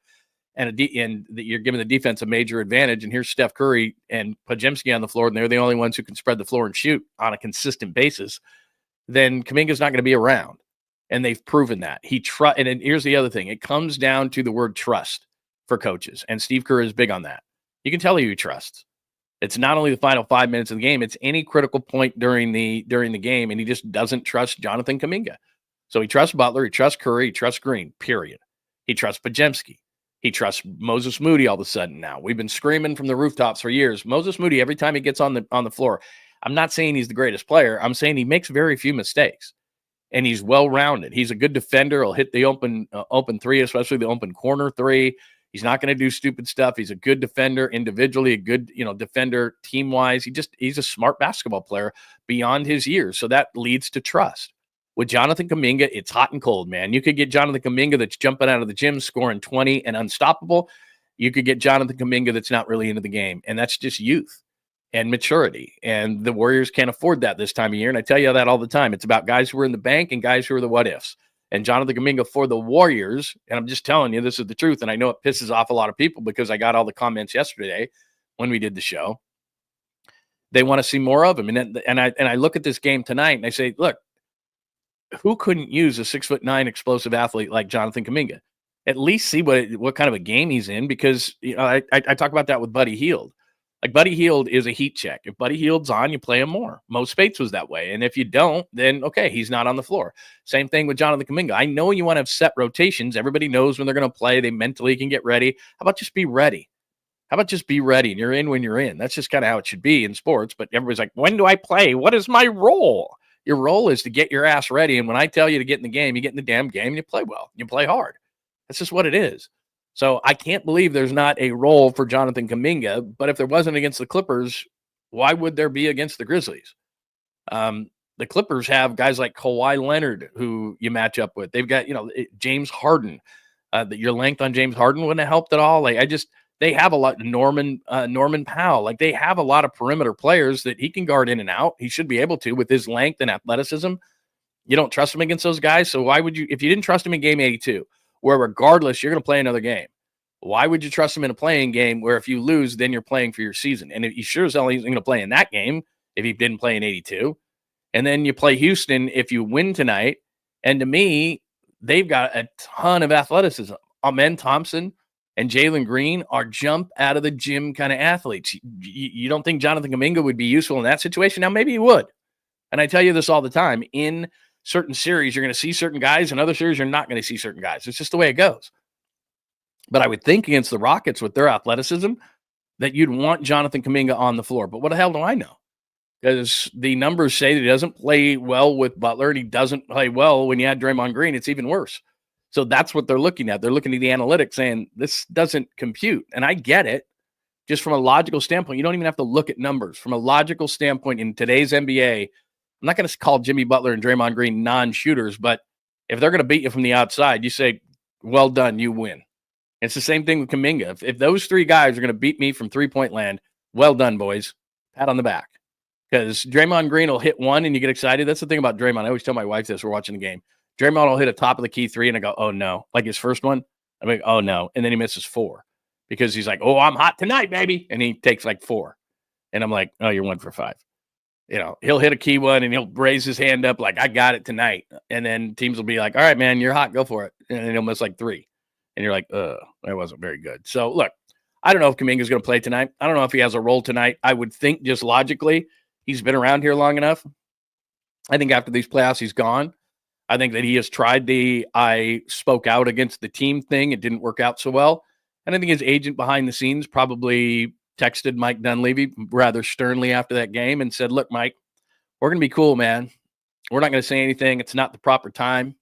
and you're giving the defense a major advantage, and here's Steph Curry and Podziemski on the floor, and they're the only ones who can spread the floor and shoot on a consistent basis, then Kuminga's not going to be around. And they've proven that. And then here's the other thing. It comes down to the word trust for coaches, and Steve Kerr is big on that. You can tell who he trusts. It's not only the final 5 minutes of the game, it's any critical point during the game, and he just doesn't trust Jonathan Kuminga. So he trusts Butler, he trusts Curry, he trusts Green, period. He trusts Podziemski. He trusts Moses Moody all of a sudden now. We've been screaming from the rooftops for years. Moses Moody, every time he gets on the floor, I'm not saying he's the greatest player. I'm saying he makes very few mistakes, and he's well-rounded. He's a good defender. He'll hit the open 3, especially the open corner 3. He's not going to do stupid stuff. He's a good defender individually, a good defender team-wise. He's a smart basketball player beyond his years, so that leads to trust. With Jonathan Kuminga, it's hot and cold, man. You could get Jonathan Kuminga that's jumping out of the gym, scoring 20 and unstoppable. You could get Jonathan Kuminga that's not really into the game, and that's just youth and maturity. And the Warriors can't afford that this time of year, and I tell you that all the time. It's about guys who are in the bank and guys who are the what-ifs. And Jonathan Kuminga for the Warriors, and I'm just telling you, this is the truth, and I know it pisses off a lot of people because I got all the comments yesterday when we did the show. They want to see more of him. And I look at this game tonight, and I say, look, who couldn't use a 6'9" explosive athlete like Jonathan Kuminga? At least see what kind of a game he's in, because I talk about that with Buddy Hield. Like, Buddy Hield is a heat check. If Buddy Hield's on, you play him more. Mo Spates was that way. And if you don't, then okay, he's not on the floor. Same thing with Jonathan Kuminga. I know you want to have set rotations. Everybody knows when they're going to play. They mentally can get ready. How about just be ready? How about just be ready, and you're in when you're in? That's just kind of how it should be in sports. But everybody's like, when do I play? What is my role? Your role is to get your ass ready. And when I tell you to get in the game, you get in the damn game and you play well. You play hard. That's just what it is. So I can't believe there's not a role for Jonathan Kuminga. But if there wasn't against the Clippers, why would there be against the Grizzlies? The Clippers have guys like Kawhi Leonard who you match up with. They've got, James Harden. Your length on James Harden wouldn't have helped at all. They They have a lot. Norman Powell, like they have a lot of perimeter players that he can guard in and out. He should be able to with his length and athleticism. You don't trust him against those guys. So why would you, if you didn't trust him in game 82, where regardless you're going to play another game, why would you trust him in a playing game where if you lose, then you're playing for your season? And he sure as hell isn't going to play in that game if he didn't play in 82. And then you play Houston if you win tonight. And to me, they've got a ton of athleticism. Amen Thompson and Jalen Green are jump out of the gym kind of athletes. You don't think Jonathan Kuminga would be useful in that situation? Now, maybe he would. And I tell you this all the time. In certain series, you're going to see certain guys. In other series, you're not going to see certain guys. It's just the way it goes. But I would think against the Rockets with their athleticism that you'd want Jonathan Kuminga on the floor. But what the hell do I know? Because the numbers say that he doesn't play well with Butler, and he doesn't play well when you add Draymond Green. It's even worse. So that's what they're looking at. They're looking at the analytics saying this doesn't compute. And I get it. Just from a logical standpoint, you don't even have to look at numbers. From a logical standpoint in today's NBA, I'm not going to call Jimmy Butler and Draymond Green non-shooters, but if they're going to beat you from the outside, you say, well done, you win. It's the same thing with Kuminga. If those three guys are going to beat me from three-point land, well done, boys. Pat on the back. Because Draymond Green will hit one and you get excited. That's the thing about Draymond. I always tell my wife this. We're watching the game. Draymond will hit a top of the key three and I go, oh, no. Like his first one. I'm like, oh, no. And then he misses four because he's like, oh, I'm hot tonight, baby. And he takes like four. And I'm like, oh, you're 1 for 5. You know, he'll hit a key one and he'll raise his hand up like, I got it tonight. And then teams will be like, all right, man, you're hot. Go for it. And then he'll miss like 3. And you're like, that wasn't very good. So, look, I don't know if Kuminga's going to play tonight. I don't know if he has a role tonight. I would think just logically he's been around here long enough. I think after these playoffs, he's gone. I think that he has tried I spoke out against the team thing. It didn't work out so well. And I think his agent behind the scenes probably texted Mike Dunleavy rather sternly after that game and said, look, Mike, we're going to be cool, man. We're not going to say anything. It's not the proper time.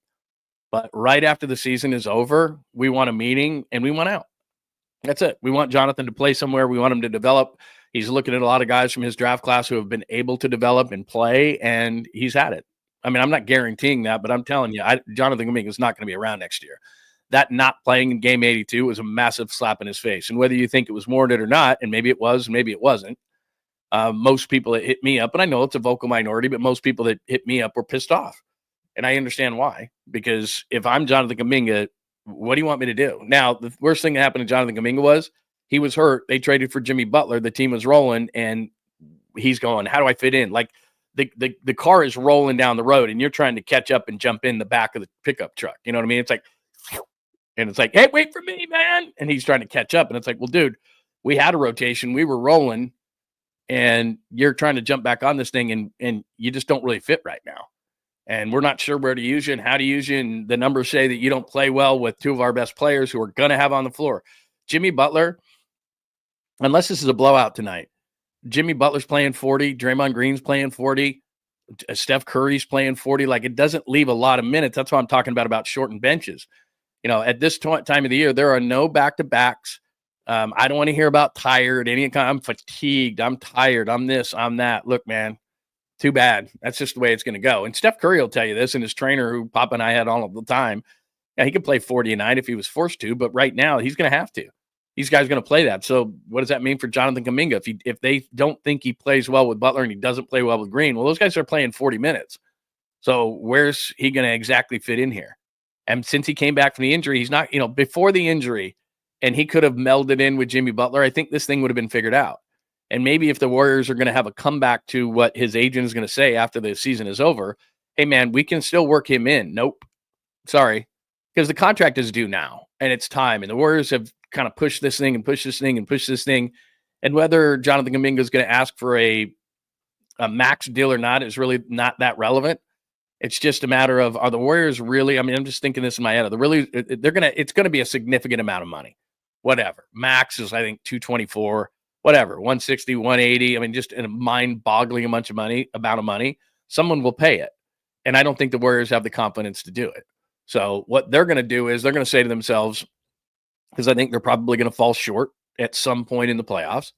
But right after the season is over, we want a meeting and we want out. That's it. We want Jonathan to play somewhere. We want him to develop. He's looking at a lot of guys from his draft class who have been able to develop and play, and he's had it. I mean, I'm not guaranteeing that, but I'm telling you, Jonathan Kuminga is not going to be around next year. That not playing in game 82 was a massive slap in his face. And whether you think it was warranted or not, and maybe it was, maybe it wasn't, most people that hit me up, and I know it's a vocal minority, but most people that hit me up were pissed off. And I understand why, because if I'm Jonathan Kuminga, what do you want me to do? Now, the worst thing that happened to Jonathan Kuminga was he was hurt. They traded for Jimmy Butler. The team was rolling, and he's going, how do I fit in? Like the car is rolling down the road, and you're trying to catch up and jump in the back of the pickup truck. You know what I mean? It's like, and it's like, hey, wait for me, man. And he's trying to catch up. And it's like, well, dude, we had a rotation. We were rolling, and you're trying to jump back on this thing, and you just don't really fit right now. And we're not sure where to use you and how to use you. And the numbers say that you don't play well with two of our best players who are going to have on the floor. Jimmy Butler, unless this is a blowout tonight, Jimmy Butler's playing 40. Draymond Green's playing 40. Steph Curry's playing 40. Like, it doesn't leave a lot of minutes. That's what I'm talking about shortened benches. You know, at this time of the year, there are no back-to-backs. I don't want to hear about tired. I'm fatigued. I'm tired. I'm this. I'm that. Look, man. Too bad. That's just the way it's going to go. And Steph Curry will tell you this, and his trainer, who Papa and I had all of the time, yeah, he could play 40 a night if he was forced to, but right now he's going to have to. These guys are going to play that. So what does that mean for Jonathan Kuminga? If they don't think he plays well with Butler and he doesn't play well with Green, well, those guys are playing 40 minutes. So where's he going to exactly fit in here? And since he came back from the injury, he's not, before the injury, and he could have melded in with Jimmy Butler, I think this thing would have been figured out. And maybe if the Warriors are going to have a comeback to what his agent is going to say after the season is over, hey, man, we can still work him in. Nope. Sorry. Because the contract is due now, and it's time. And the Warriors have kind of pushed this thing and pushed this thing and pushed this thing. And whether Jonathan Kuminga is going to ask for a max deal or not is really not that relevant. It's just a matter of, are the Warriors really, I'm just thinking this in my head, it's going to be a significant amount of money. Whatever. Max is, I think, 224. Whatever, 160, 180. Just in a mind-boggling amount of money, someone will pay it. And I don't think the Warriors have the confidence to do it. So what they're going to do is they're going to say to themselves, because I think they're probably going to fall short at some point in the playoffs.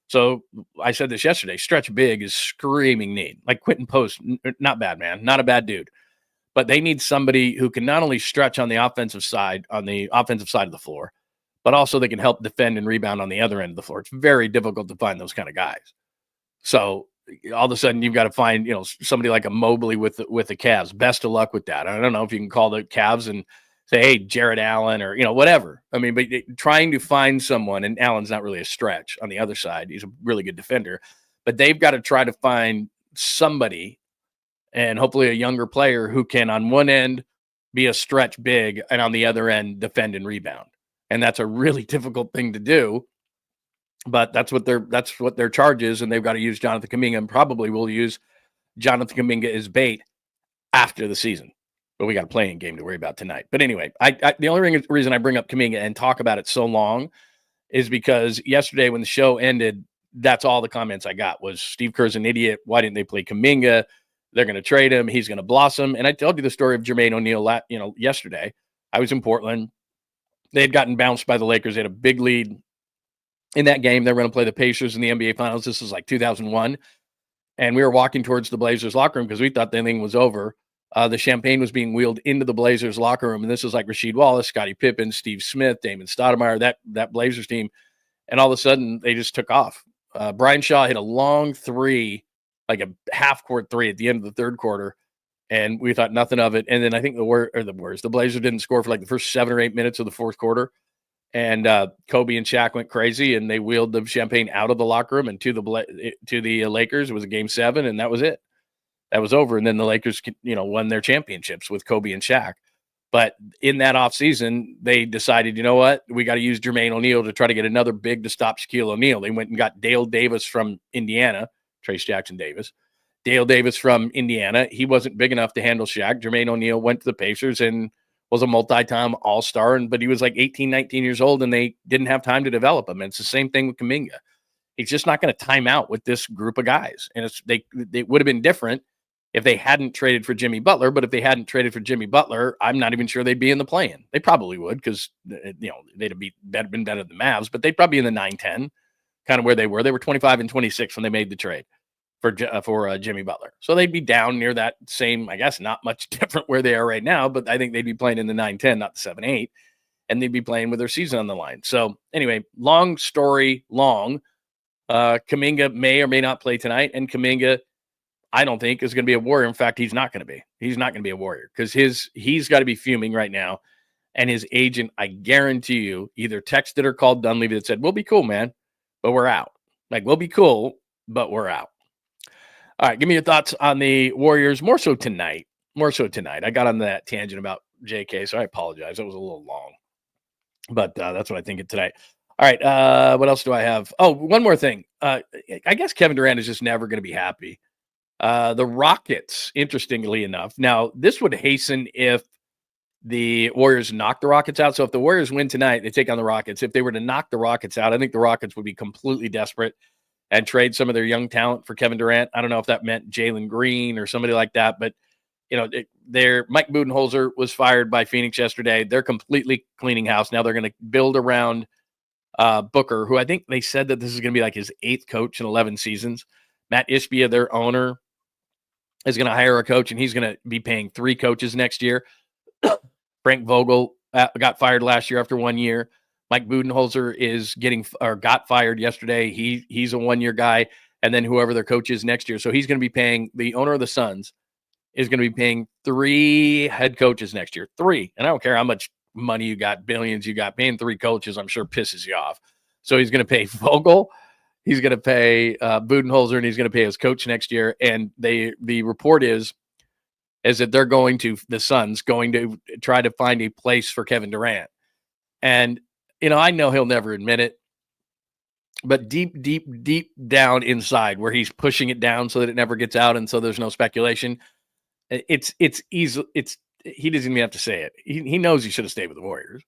So I said this yesterday, stretch big is screaming need. Like Quentin Post, not bad, man, not a bad dude. But they need somebody who can not only stretch on the offensive side of the floor, but also they can help defend and rebound on the other end of the floor. It's very difficult to find those kind of guys. So all of a sudden you've got to find, somebody like a Mobley with the Cavs. Best of luck with that. I don't know if you can call the Cavs and say, hey, Jared Allen or, whatever. I mean, but trying to find someone, and Allen's not really a stretch on the other side. He's a really good defender, but they've got to try to find somebody and hopefully a younger player who can on one end be a stretch big and on the other end defend and rebound. And that's a really difficult thing to do, but that's what their charge is. And they've got to use Jonathan Kuminga, and probably will use Jonathan Kuminga as bait after the season. But we got a playing game to worry about tonight. But anyway, the only reason I bring up Kuminga and talk about it so long is because yesterday when the show ended, that's all the comments I got was Steve Kerr's an idiot. Why didn't they play Kuminga? They're going to trade him. He's going to blossom. And I told you the story of 𝐬𝐮𝐬𝐜𝐫𝐢𝐻 yesterday. I was in Portland. They had gotten bounced by the Lakers. They had a big lead in that game. They were going to play the Pacers in the NBA Finals. This was like 2001. And we were walking towards the Blazers locker room because we thought the thing was over. The champagne was being wheeled into the Blazers locker room. And this was like Rasheed Wallace, Scottie Pippen, Steve Smith, Damon Stoudemire, that Blazers team. And all of a sudden, they just took off. Brian Shaw hit a long three, like a half-court three at the end of the third quarter, and we thought nothing of it. And then I think the Blazers didn't score for like the first 7 or 8 minutes of the fourth quarter, and Kobe and Shaq went crazy, and they wheeled the champagne out of the locker room and to the Lakers. It was a Game 7, and that was it. That was over, and then the Lakers, won their championships with Kobe and Shaq. But in that offseason, they decided, you know what? We got to use Jermaine O'Neal to try to get another big to stop Shaquille O'Neal. They went and got Dale Davis from Indiana, Trace Jackson Davis. Dale Davis from Indiana. He wasn't big enough to handle Shaq. Jermaine O'Neal went to the Pacers and was a multi-time all-star, but he was like 18, 19 years old, and they didn't have time to develop him. And it's the same thing with Kuminga. He's just not going to time out with this group of guys. And they would have been different if they hadn't traded for Jimmy Butler. But if they hadn't traded for Jimmy Butler, I'm not even sure they'd be in the play-in. They probably would because, they'd have been better than the Mavs, but they'd probably be in the 9-10, kind of where they were. They were 25 and 26 when they made the trade for Jimmy Butler. So they'd be down near that same, I guess, not much different where they are right now, but I think they'd be playing in the 9-10, not the 7-8, and they'd be playing with their season on the line. So anyway, long story long, Kuminga may or may not play tonight, and Kuminga, I don't think, is going to be a Warrior. In fact, he's not going to be. He's not going to be a Warrior because he's got to be fuming right now. And his agent, I guarantee you, either texted or called Dunleavy that said, we'll be cool, man, but we're out. Like, we'll be cool, but we're out. All right, give me your thoughts on the Warriors, more so tonight. I got on that tangent about JK, so I apologize. That was a little long. But that's what I think of tonight. All right, what else do I have? Oh, one more thing. I guess Kevin Durant is just never going to be happy. The Rockets, interestingly enough. Now, this would hasten if the Warriors knock the Rockets out. So if the Warriors win tonight, they take on the Rockets. If they were to knock the Rockets out, I think the Rockets would be completely desperate and trade some of their young talent for Kevin Durant. I don't know if that meant Jalen Green or somebody like that, but Mike Budenholzer was fired by Phoenix yesterday. They're completely cleaning house. Now they're going to build around Booker, who I think they said that this is going to be like his 8th coach in 11 seasons. Matt Ishbia, their owner, is going to hire a coach, and he's going to be paying 3 coaches next year. Frank Vogel got fired last year after 1 year. Mike Budenholzer got fired yesterday. He's a 1-year guy, and then whoever their coach is next year. So he's going to be paying, the owner of the Suns is going to be paying 3 head coaches next year. 3. And I don't care how much money you got, billions you got, paying 3 coaches, I'm sure pisses you off. So he's going to pay Vogel, he's going to pay Budenholzer, and he's going to pay his coach next year. And the report is that the Suns going to try to find a place for Kevin Durant. And I know he'll never admit it, but deep, deep, deep down inside where he's pushing it down so that it never gets out and so there's no speculation, it's easy. He doesn't even have to say it. He knows he should have stayed with the Warriors.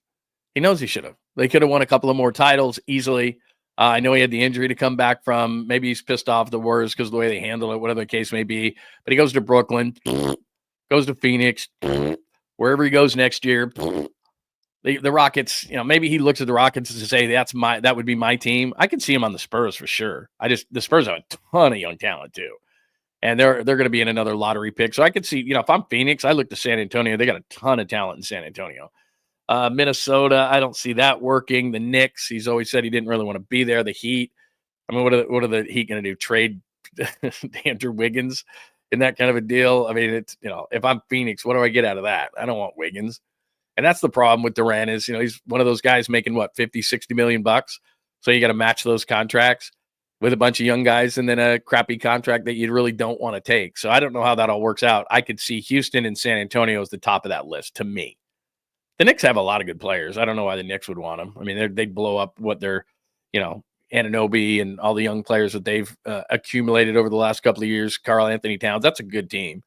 He knows he should have. They could have won a couple of more titles easily. I know he had the injury to come back from. Maybe he's pissed off the Warriors because of the way they handle it, whatever the case may be. But he goes to Brooklyn, goes to Phoenix, wherever he goes next year. The Rockets, maybe he looks at the Rockets to say that would be my team. I can see him on the Spurs for sure. The Spurs have a ton of young talent too, and they're going to be in another lottery pick. So I could see, if I'm Phoenix, I look to San Antonio. They got a ton of talent in San Antonio. Minnesota, I don't see that working. The Knicks, he's always said he didn't really want to be there. The Heat, I mean, what are the Heat going to do? Trade Andrew Wiggins in that kind of a deal? I mean, it's, if I'm Phoenix, what do I get out of that? I don't want Wiggins. And that's the problem with Durant is, he's one of those guys making 50, 60 million bucks. So you got to match those contracts with a bunch of young guys and then a crappy contract that you really don't want to take. So I don't know how that all works out. I could see Houston and San Antonio as the top of that list to me. The Knicks have a lot of good players. I don't know why the Knicks would want them. I mean, they'd blow up what they're, Anunoby and all the young players that they've accumulated over the last couple of years. Karl Anthony Towns, that's a good team.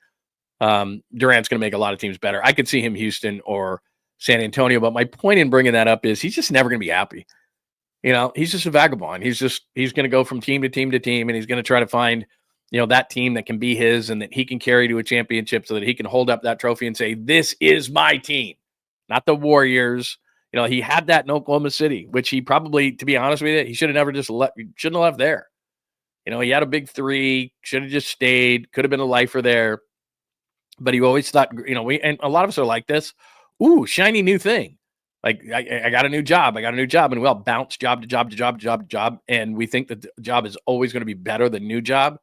Durant's going to make a lot of teams better. I could see him Houston or San Antonio, but my point in bringing that up is he's just never going to be happy. He's just a vagabond. He's going to go from team to team to team, and he's going to try to find, that team that can be his and that he can carry to a championship so that he can hold up that trophy and say, this is my team, not the Warriors. He had that in Oklahoma City, which he probably, to be honest with you, he should have never shouldn't have left there. He had a big three, should have just stayed, could have been a lifer there. But he always thought, and a lot of us are like this. Ooh, shiny new thing. Like, I got a new job. And we all bounce job to job to job to job to job. And we think that the job is always going to be better than new job.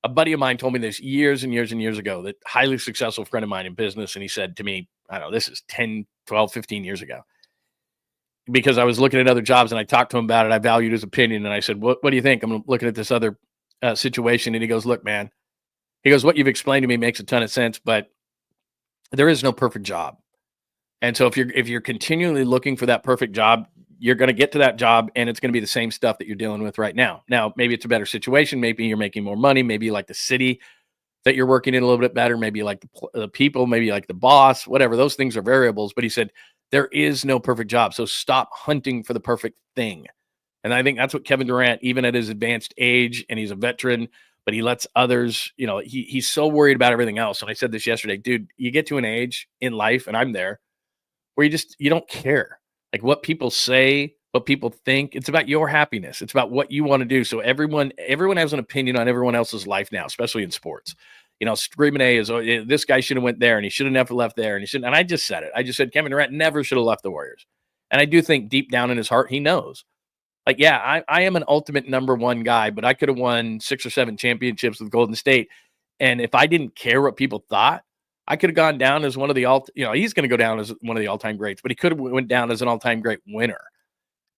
A buddy of mine told me this years and years and years ago, that highly successful friend of mine in business. And he said to me, I don't know, this is 10, 12, 15 years ago. Because I was looking at other jobs and I talked to him about it. I valued his opinion. And I said, what do you think? I'm looking at this other situation. And he goes, look, man, what you've explained to me makes a ton of sense, but there is no perfect job. And so if you're continually looking for that perfect job, you're going to get to that job and it's going to be the same stuff that you're dealing with right now. Now, maybe it's a better situation. Maybe you're making more money. Maybe you like the city that you're working in a little bit better. Maybe you like the people, maybe you like the boss, whatever. Those things are variables. But he said, there is no perfect job. So stop hunting for the perfect thing. And I think that's what Kevin Durant, even at his advanced age, and he's a veteran, but he lets others, he's so worried about everything else. And I said this yesterday, dude, you get to an age in life, and I'm there, where you don't care. Like what people say, what people think. It's about your happiness. It's about what you want to do. So everyone has an opinion on everyone else's life now, especially in sports. Screaming is, this guy should have went there and he should have never left there. And I just said it. I just said Kevin Durant never should have left the Warriors. And I do think deep down in his heart, he knows. Like, yeah, I am an ultimate number one guy, but I could have won 6 or 7 championships with Golden State. And if I didn't care what people thought, I could have gone down as one of the he's going to go down as one of the all-time greats, but he could have went down as an all-time great winner.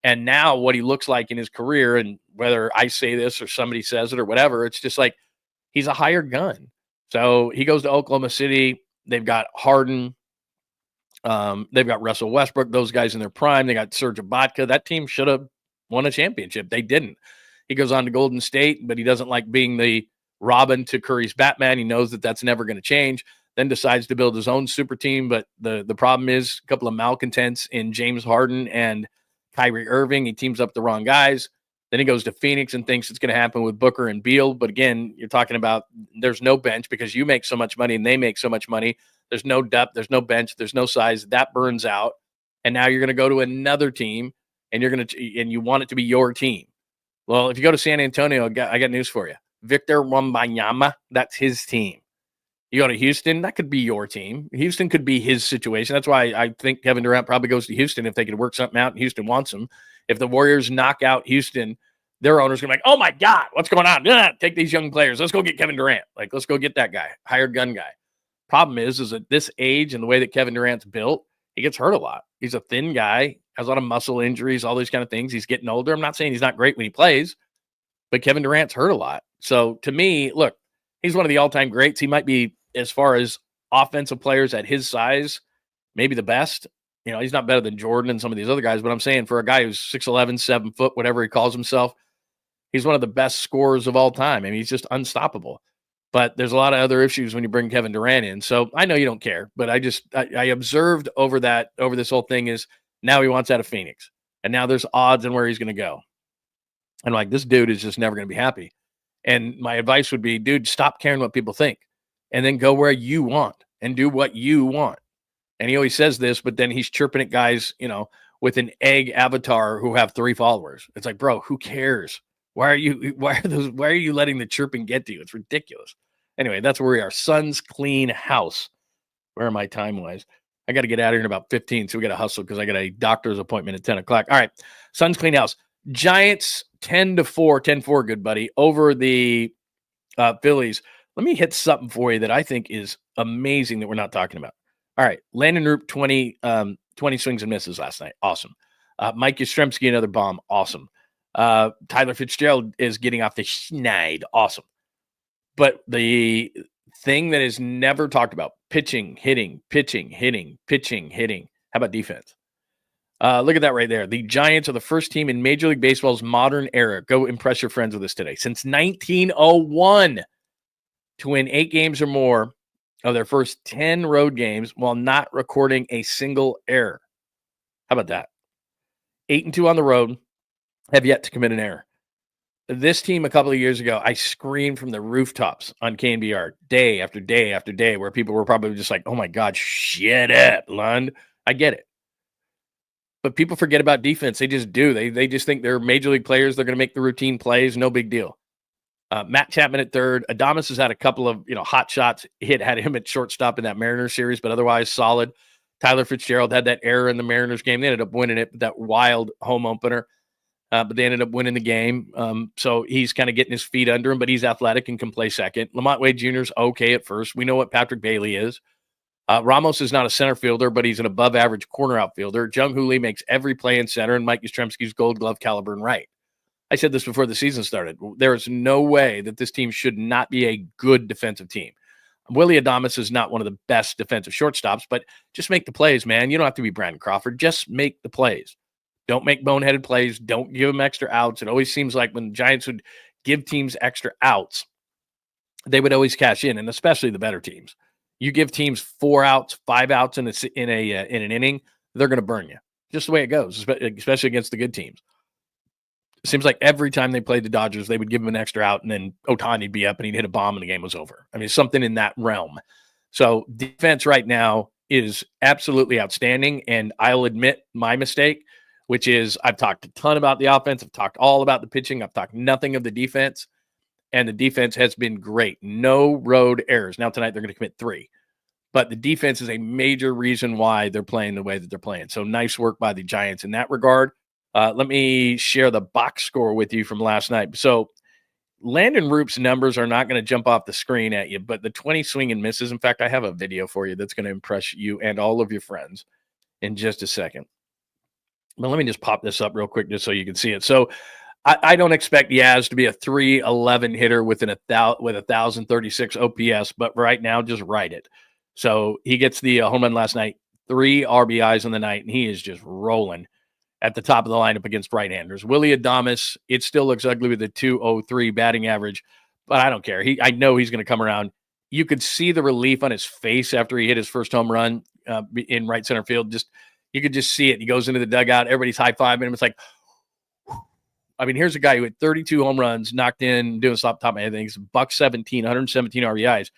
And now what he looks like in his career, and whether I say this or somebody says it or whatever, it's just like he's a hired gun. So he goes to Oklahoma City. They've got Harden. They've got Russell Westbrook, those guys in their prime. They got 𝐟𝐨𝐫𝐞𝐿. That team should have won a championship. They didn't. He goes on to Golden State, but he doesn't like being the Robin to Curry's Batman. He knows that that's never going to change. Then decides to build his own super team. But the problem is a couple of malcontents in James Harden and Kyrie Irving. He teams up the wrong guys. Then he goes to Phoenix and thinks it's going to happen with Booker and Beal. But again, you're talking about there's no bench because you make so much money and they make so much money. There's no depth. There's no bench. There's no size. That burns out. And now you're going to go to another team and you want it to be your team. Well, if you go to San Antonio, I got news for you. Victor Wembanyama, that's his team. You go to Houston, that could be your team. Houston could be his situation. That's why I think Kevin Durant probably goes to Houston if they could work something out and Houston wants him. If the Warriors knock out Houston, their owner's going to be like, oh, my God, what's going on? Take these young players. Let's go get Kevin Durant. Let's go get that guy, hired gun guy. Problem is at this age and the way that Kevin Durant's built, he gets hurt a lot. He's a thin guy, has a lot of muscle injuries, all these kind of things. He's getting older. I'm not saying he's not great when he plays, but Kevin Durant's hurt a lot. So to me, look, he's one of the all-time greats. He might be, as far as offensive players at his size, maybe the best. He's not better than Jordan and some of these other guys, but I'm saying for a guy who's 6'11", 7 foot, whatever he calls himself, he's one of the best scorers of all time. I mean, he's just unstoppable. But there's a lot of other issues when you bring Kevin Durant in. So I know you don't care, but I observed over this whole thing is now he wants out of Phoenix. And now there's odds on where he's going to go. And like, this dude is just never going to be happy. And my advice would be, dude, stop caring what people think and then go where you want and do what you want. And he always says this, but then he's chirping at guys, with an egg avatar who have 3 followers. It's like, bro, who cares? Why are you letting the chirping get to you? It's ridiculous. Anyway, that's where we are. Suns clean house. Where am I time-wise? I got to get out of here in about 15, so we got to hustle because I got a doctor's appointment at 10 o'clock. All right, Suns clean house. Giants 10-4, good buddy, over the Phillies. Let me hit something for you that I think is amazing that we're not talking about. All right, Lund 20 swings and misses last night. Awesome. Mike Yastrzemski, another bomb. Awesome. Tyler Fitzgerald is getting off the schneid. Awesome. But the thing that is never talked about, pitching, hitting. How about defense? Look at that right there. The Giants are the first team in Major League Baseball's modern era. Go impress your friends with this today. Since 1901 to win 8 games or more of their first 10 road games while not recording a single error. How about that? 8-2 on the road, have yet to commit an error. This team a couple of years ago, I screamed from the rooftops on KNBR day after day after day where people were probably just like, oh my God, shut up, Lund. I get it. But people forget about defense. They just do. They just think they're major league players. They're going to make the routine plays. No big deal. Matt Chapman at third. Adames has had a couple of hot shots. Had him at shortstop in that Mariners series, but otherwise solid. Tyler Fitzgerald had that error in the Mariners game. They ended up winning it with that wild home opener, but they ended up winning the game. So he's kind of getting his feet under him, but he's athletic and can play second. Lamont Wade Jr. is okay at first. We know what Patrick Bailey is. Ramos is not a center fielder, but he's an above-average corner outfielder. 𝐬𝐮𝐬𝐫𝐫 Lee makes every play in center, and Mike Yastrzemski's Gold Glove caliber in right. I said this before the season started. There is no way that this team should not be a good defensive team. Willie Adames is not one of the best defensive shortstops, but just make the plays, man. You don't have to be Brandon Crawford. Just make the plays. Don't make boneheaded plays. Don't give them extra outs. It always seems like when the Giants would give teams extra outs, they would always cash in, and especially the better teams. You give teams 4 outs, 5 outs in an inning, they're going to burn you. Just the way it goes, especially against the good teams. It seems like every time they played the Dodgers, they would give him an extra out, and then Ohtani'd be up, and he'd hit a bomb, and the game was over. I mean, something in that realm. So defense right now is absolutely outstanding, and I'll admit my mistake, which is I've talked a ton about the offense. I've talked all about the pitching. I've talked nothing of the defense, and the defense has been great. No road errors. Now tonight they're going to commit 3. But the defense is a major reason why they're playing the way that they're playing. So nice work by the Giants in that regard. Let me share the box score with you from last night. So Landon ROUPP's numbers are not going to jump off the screen at you, but the 20 swing and misses. In fact, I have a video for you that's going to impress you and all of your friends in just a second. But let me just pop this up real quick just so you can see it. So I don't expect 𝐬𝐮𝐬𝐫𝐫 to be a 311 hitter with 1,036 OPS, but right now just write it. So he gets the home run last night, 3 RBIs on the night, and he is just rolling at the top of the lineup against right-handers. Willie Adames, it still looks ugly with a 203 batting average, but I don't care. I know he's going to come around. You could see the relief on his face after he hit his first home run in right center field. You could just see it. He goes into the dugout. Everybody's high-fiving him. It's like, I mean, here's a guy who had 32 home runs, knocked in, doing this off the top of my head, I think it's $117, 117 RBIs,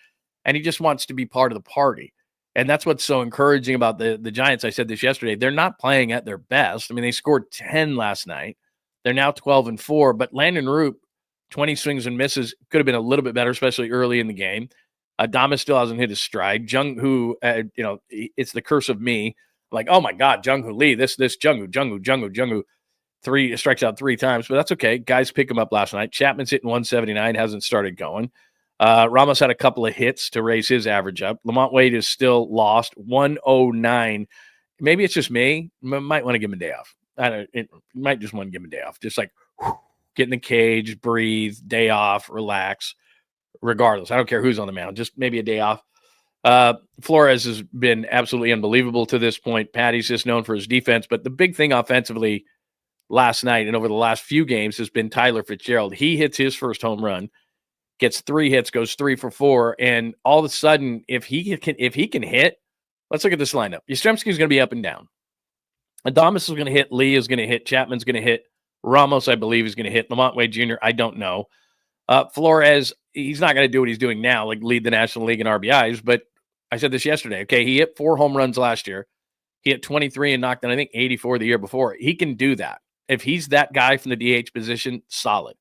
and he just wants to be part of the party. And that's what's so encouraging about the Giants. I said this yesterday. They're not playing at their best. I mean, they scored 10 last night. They're now 12-4. But Landon ROUPP, 20 swings and misses, could have been a little bit better, especially early in the game. Adames still hasn't hit his stride. 𝐬𝐮𝐬𝐫, it's the curse of me. Like, oh my God, 𝐬𝐮𝐬𝐫𝐫 Lee, this 𝐬𝐮𝐬𝐿 3 strikes out 3 times, but that's okay. Guys pick him up last night. Chapman's hitting 179, hasn't started going. Ramos had a couple of hits to raise his average up. Lamont Wade is still lost, 109. Maybe it's just me. Might want to give him a day off. Might just want to give him a day off. Just like get in the cage, breathe, day off, relax. Regardless, I don't care who's on the mound. Just maybe a day off. Flores has been absolutely unbelievable to this point. Patty's just known for his defense, but the big thing offensively last night and over the last few games has been Tyler Fitzgerald. He hits his first home run, gets 3 hits, goes 3 for 4, and all of a sudden, if he can hit, let's look at this lineup. Yastrzemski's going to be up and down. Adames is going to hit. Lee is going to hit. Chapman's going to hit. Ramos, I believe, is going to hit. Lamont Wade Jr., I don't know. Flores, he's not going to do what he's doing now, like lead the National League in RBIs, but I said this yesterday. Okay, he hit 4 home runs last year. He hit 23 and knocked in, I think, 84 the year before. He can do that. If he's that guy from the DH position, solid.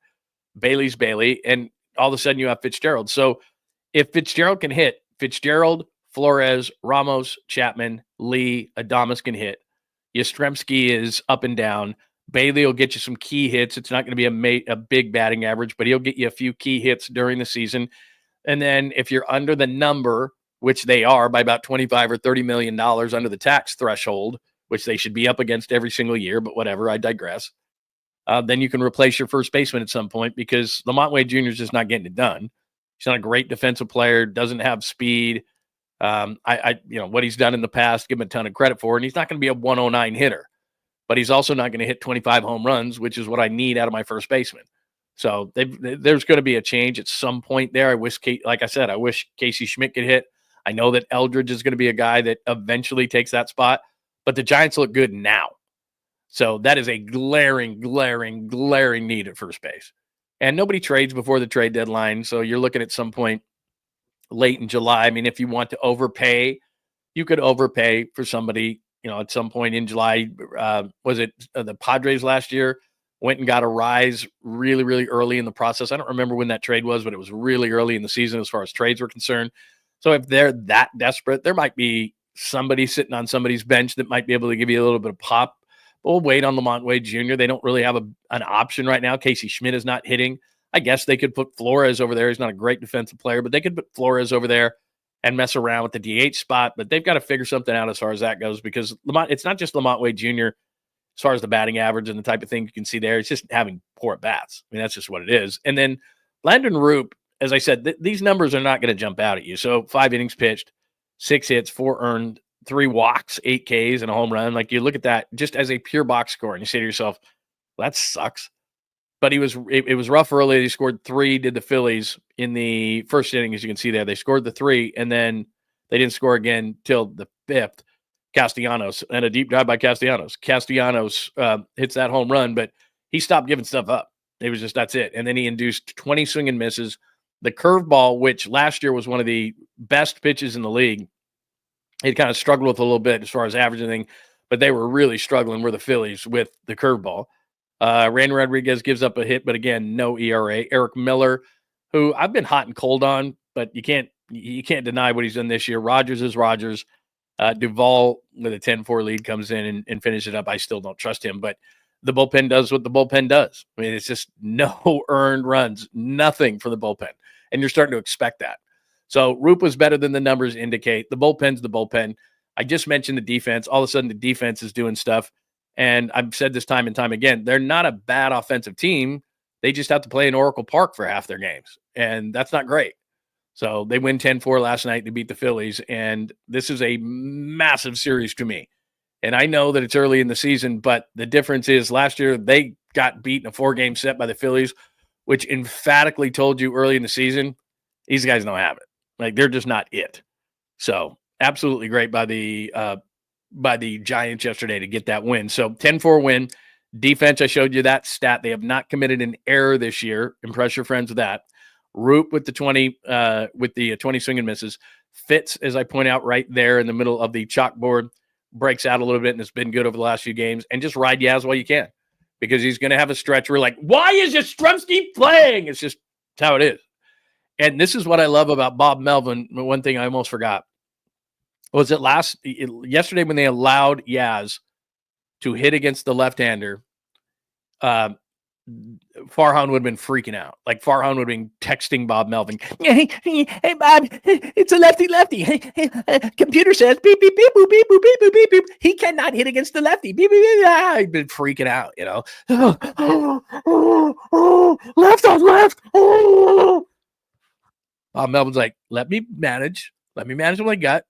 Bailey's Bailey, and all of a sudden you have Fitzgerald. So if Fitzgerald can hit, Fitzgerald, Flores, Ramos, Chapman, Lee, Adames can hit. 𝐬𝐮𝐬𝐽 is up and down. Bailey will get you some key hits. It's not going to be a big batting average, but he'll get you a few key hits during the season. And then if you're under the number, which they are by about $25 or $30 million under the tax threshold, which they should be up against every single year, but whatever, I digress. Then you can replace your first baseman at some point because Lamont Wade Jr. is just not getting it done. He's not a great defensive player, doesn't have speed. What he's done in the past, give him a ton of credit for, and he's not going to be a 109 hitter, but he's also not going to hit 25 home runs, which is what I need out of my first baseman. So there's going to be a change at some point there. I wish 𝐾𝐨𝐬𝐿 could hit. I know that Eldridge is going to be a guy that eventually takes that spot, but the Giants look good now. So that is a glaring need at first base. And nobody trades before the trade deadline. So you're looking at some point late in July. I mean, if you want to overpay, you could overpay for somebody, at some point in July. Was it the Padres last year went and got 𝐼𝐸 really early in the process? I don't remember when that trade was, but it was really early in the season as far as trades were concerned. So if they're that desperate, there might be somebody sitting on somebody's bench that might be able to give you a little bit of pop. But we'll wait on Lamont Wade Jr. They don't really have an option right now. 𝐾𝐶 is not hitting. I guess they could put Flores over there. He's not a great defensive player, but they could put Flores over there and mess around with the DH spot. But they've got to figure something out as far as that goes because it's not just Lamont Wade Jr. as far as the batting average and the type of thing you can see there. It's just having poor at-bats. I mean, that's just what it is. And then Landon ROUPP, as I said, these numbers are not going to jump out at you. So 5 innings pitched, 6 hits, 4 earned, 3 walks, 8 Ks, and a home run. Like you look at that just as a pure box score and you say to yourself, well, that sucks. But it was rough early. He scored 3, did the Phillies in the first inning, as you can see there. They scored the 3, and then they didn't score again till the 5th. Castellanos, and a deep drive by Castellanos. Castellanos hits that home run, but he stopped giving stuff up. It was just, that's it. And then he induced 20 swing and misses. The curveball, which last year was one of the best pitches in the league, it kind of struggled with a little bit as far as averaging, but they were really struggling, were the Phillies, with the curveball. Randy Rodriguez gives up a hit, but again, no ERA. Eric Miller, who I've been hot and cold on, but you can't deny what he's done this year. Rogers is Rogers. Duvall with a 10-4 lead comes in and finishes it up. I still don't trust him, but the bullpen does what the bullpen does. I mean, it's just no earned runs, nothing for the bullpen. And you're starting to expect that. So ROUPP was better than the numbers indicate. The bullpen's the bullpen. I just mentioned the defense. All of a sudden, the defense is doing stuff. And I've said this time and time again, they're not a bad offensive team. They just have to play in Oracle Park for half their games. And that's not great. So they win 10-4 last night to beat the Phillies. And this is a massive series to me. And I know that it's early in the season, but the difference is last year they got beat in a 4-game set by the Phillies, which emphatically told you early in the season, these guys don't have it. Like, they're just not it. So absolutely great by the Giants yesterday to get that win. So 10-4 win. Defense, I showed you that stat. They have not committed an error this year. Impress your friends with that. ROUPP with the 20 swing and misses. FITZ, as I point out right there in the middle of the chalkboard, breaks out a little bit, and it's been good over the last few games. And just ride Yaz while you can, because he's going to have a stretch where like, why is 𝐬𝐿 playing? It's just it's how it is. And this is what I love about Bob Melvin. One thing I almost forgot was that yesterday when they allowed Yaz to hit against the left-hander, Farhan would have been freaking out. Like, Farhan would have been texting Bob Melvin, hey Bob, it's a lefty. Computer says beep, beep, beep, boop, beep, boop, beep, boop, beep, beep. He cannot hit against the lefty. Beep, beep, beep. He'd been freaking out, left on left. Bob Melvin's like, let me manage what I got.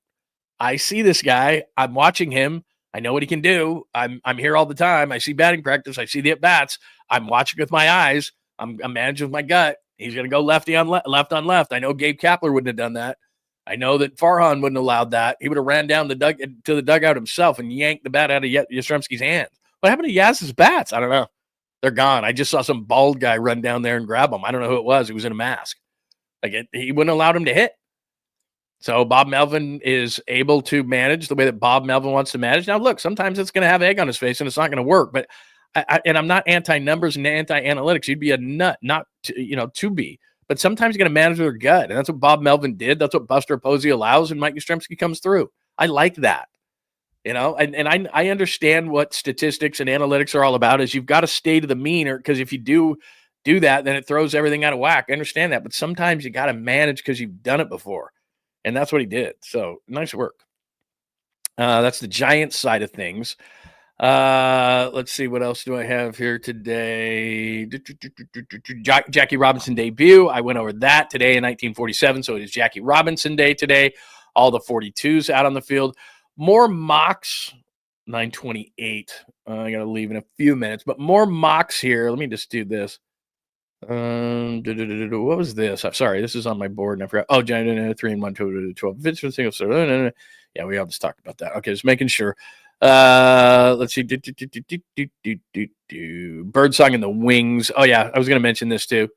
I see this guy. I'm watching him. I know what he can do. I'm here all the time. I see batting practice. I see the at-bats. I'm watching with my eyes. I'm managing with my gut. He's going to go left on left. I know Gabe Kapler wouldn't have done that. I know that Farhan wouldn't have allowed that. He would have ran down to the dugout himself and yanked the bat out of 𝐬𝐿's hand. What happened to Yaz's bats? I don't know. They're gone. I just saw some bald guy run down there and grab them. I don't know who it was. He was in a mask. He wouldn't have allowed him to hit. So Bob Melvin is able to manage the way that Bob Melvin wants to manage. Now, look, sometimes it's going to have egg on his face and it's not going to work. But I'm not anti-numbers and anti-analytics. You'd be a nut not to be. But sometimes you got to manage their gut. And that's what Bob Melvin did. That's what Buster Posey allows. And Mike Yastrzemski comes through. I like that. And I understand what statistics and analytics are all about is you've got to stay to the mean, or because if you do that, then it throws everything out of whack. I understand that. But sometimes you got to manage because you've done it before. And that's what he did. So nice work. That's the Giants side of things. Let's see. What else do I have here today? Jackie Robinson debut. I went over that today in 1947. So it is Jackie Robinson Day today. All the 42s out on the field. More mocks, 9:28. I got to leave in a few minutes, but more mocks here. Let me just do this. What was this? I'm sorry, this is on my board and I forgot. Oh, 3 and 1, 12. Vince single. Yeah, we all just talked about that. Okay, just making sure. Let's see. Birdsong and the Wings. Oh yeah, I was going to mention this too.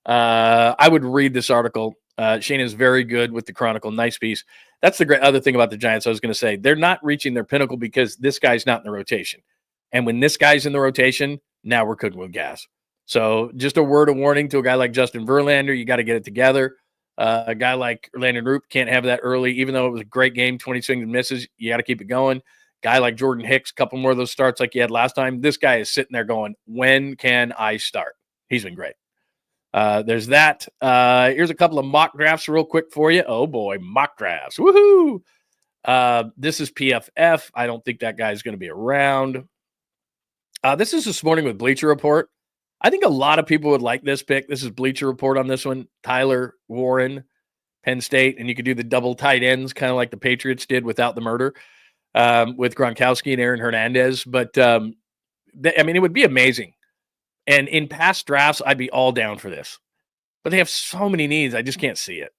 I would read this article. Shane is very good with the Chronicle. Nice piece. That's the great other thing about the Giants. I was going to say they're not reaching their pinnacle because this guy's not in the rotation. And when this guy's in the rotation, now we're cooking with gas. So just a word of warning to a guy like Justin Verlander, you got to get it together. A guy like Landon Roop can't have that early, even though it was a great game, 20 swings and misses. You got to keep it going. Guy like Jordan Hicks, a couple more of those starts like he had last time. This guy is sitting there going, when can I start? He's been great. There's that. Here's a couple of mock drafts real quick for you. Oh, boy, mock drafts. Woohoo! This is PFF. I don't think that guy's going to be around. This is This Morning with Bleacher Report. I think a lot of people would like this pick. This is Bleacher Report on this one. Tyler Warren, Penn State. And you could do the double tight ends, kind of like the Patriots did without the murder with Gronkowski and Aaron Hernandez. But, it would be amazing. And in past drafts, I'd be all down for this. But they have so many needs, I just can't see it.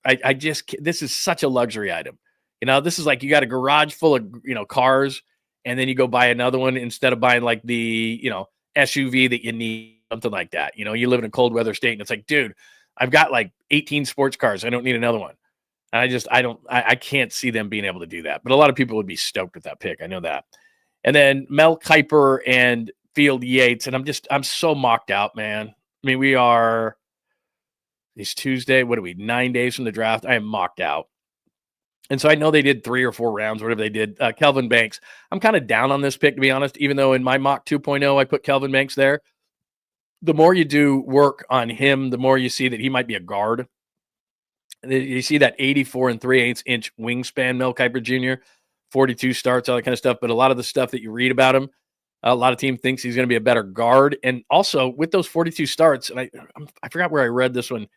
This is such a luxury item. This is like you got a garage full of, cars, and then you go buy another one instead of buying like the, SUV that you need, something like that. You live in a cold weather state and it's like, dude, I've got like 18 sports cars. I don't need another one. And I can't see them being able to do that. But a lot of people would be stoked with that pick. I know that. And then Mel Kiper and Field Yates. And I'm so mocked out, man. It's Tuesday. What are we? 9 days from the draft. I am mocked out. And so I know they did 3 or 4 rounds, whatever they did. Kelvin Banks. I'm kind of down on this pick, to be honest, even though in my mock 2.0, I put Kelvin Banks there. The more you do work on him, the more you see that he might be a guard. You see that 84 3/8 inch wingspan, Mel Kiper Jr., 42 starts, all that kind of stuff. But a lot of the stuff that you read about him, a lot of team thinks he's going to be a better guard. And also with those 42 starts, and I forgot where I read this one,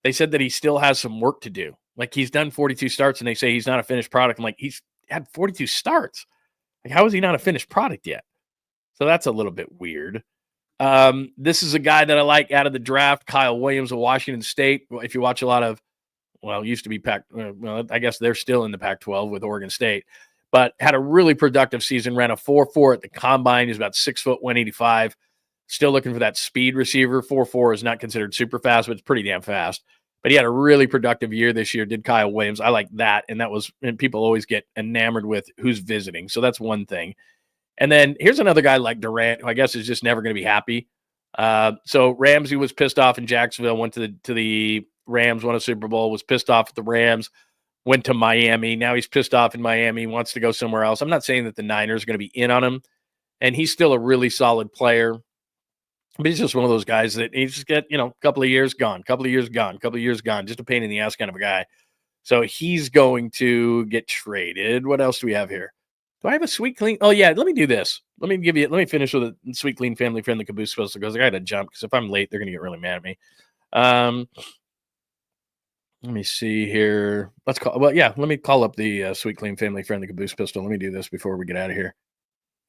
they said that he still has some work to do. Like he's done 42 starts and they say he's not a finished product. I'm like, he's had 42 starts. Like, how is he not a finished product yet? So that's a little bit weird. This is a guy that I like out of the draft, Kyle Williams of Washington State. If you watch a lot of, it used to be I guess they're still in the Pac-12 with Oregon State, but had a really productive season, ran a 4.4 at the combine. He's about 6 foot, 185. Still looking for that speed receiver. 4.4 is not considered super fast, but it's pretty damn fast. But he had a really productive year this year, did Kyle Williams. I like that. And people always get enamored with who's visiting. So that's one thing. And then here's another guy like Durant, who I guess is just never going to be happy. So Ramsey was pissed off in Jacksonville, went to the Rams, won a Super Bowl, was pissed off at the Rams, went to Miami. Now he's pissed off in Miami, wants to go somewhere else. I'm not saying that the Niners are going to be in on him. And he's still a really solid player. But he's just one of those guys that he just get, a couple of years gone, couple of years gone, couple of years gone, just a pain in the ass kind of a guy. So he's going to get traded. What else do we have here? Do I have a sweet clean? Oh yeah, let me do this. Let me finish with a sweet clean family friend, the 𝐬𝐫𝐠𝐞𝐭, because I got to jump because if I'm late, they're going to get really mad at me. Let me see here. Let me call up the sweet clean family friend, the 𝐬𝐫𝐠𝐿. Let me do this before we get out of here.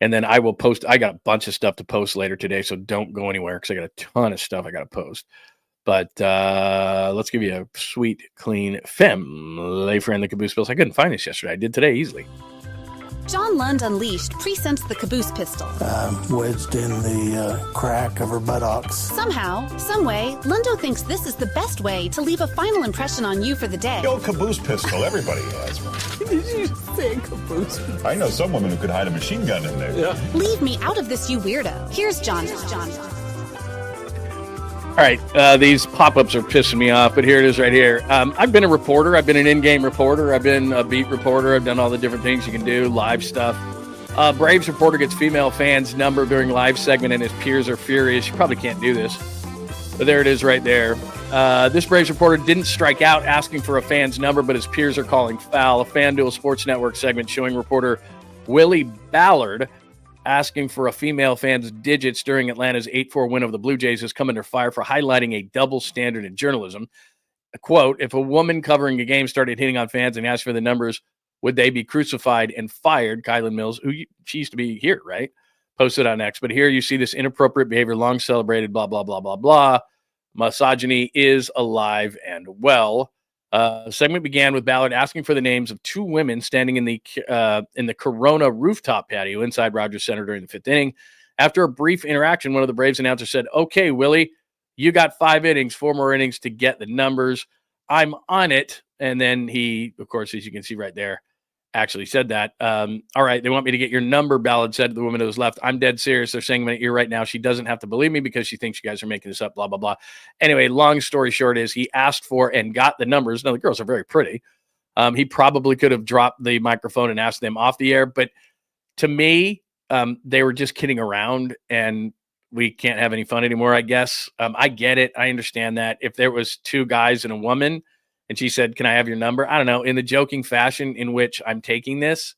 And then I will post. I got a bunch of stuff to post later today, so don't go anywhere because I got a ton of stuff I got to post. But let's give you a sweet, clean family friend, the 𝐬𝐫𝐠𝐿. I couldn't find this yesterday. I did today easily. John Lund Unleashed presents the caboose pistol. Wedged in the crack of her buttocks. Somehow, someway, Lundo thinks this is the best way to leave a final impression on you for the day. The old caboose pistol, everybody has one. Did you say caboose? I know some women who could hide a machine gun in there. Yeah. Leave me out of this, you weirdo. Here's John. All right, these pop-ups are pissing me off, but here it is right here. I've been a reporter. I've been an in-game reporter. I've been a beat reporter. I've done all the different things you can do, live stuff. Braves reporter gets female fans' number during live segment, and his peers are furious. You probably can't do this, but there it is right there. This Braves reporter didn't strike out asking for a fan's number, but his peers are calling foul. A FanDuel Sports Network segment showing reporter Willie Ballard asking for a female fan's digits during Atlanta's 8-4 win over the Blue Jays has come under fire for highlighting a double standard in journalism. A quote, if a woman covering a game started hitting on fans and asked for the numbers, would they be crucified and fired? Kylan Mills, she used to be here, right? Posted on X. But here you see this inappropriate behavior, long celebrated, blah, blah, blah, blah, blah. Misogyny is alive and well. Segment began with Ballard asking for the names of two women standing in the Corona rooftop patio inside Rogers Center during the fifth inning. After a brief interaction, one of the Braves announcers said, okay, Willie, you got 5 innings, 4 more innings to get the numbers. I'm on it. And then he, of course, as you can see right there, actually said that. All right, they want me to get your number, Ballard said to the woman who was left. I'm dead serious. They're saying in my ear right now. She doesn't have to believe me because she thinks you guys are making this up, blah, blah, blah. Anyway, long story short is he asked for and got the numbers. Now, the girls are very pretty. He probably could have dropped the microphone and asked them off the air. But to me, they were just kidding around, and we can't have any fun anymore, I guess. I get it. I understand that. If there was 2 guys and a woman, and she said, can I have your number? I don't know. In the joking fashion in which I'm taking this,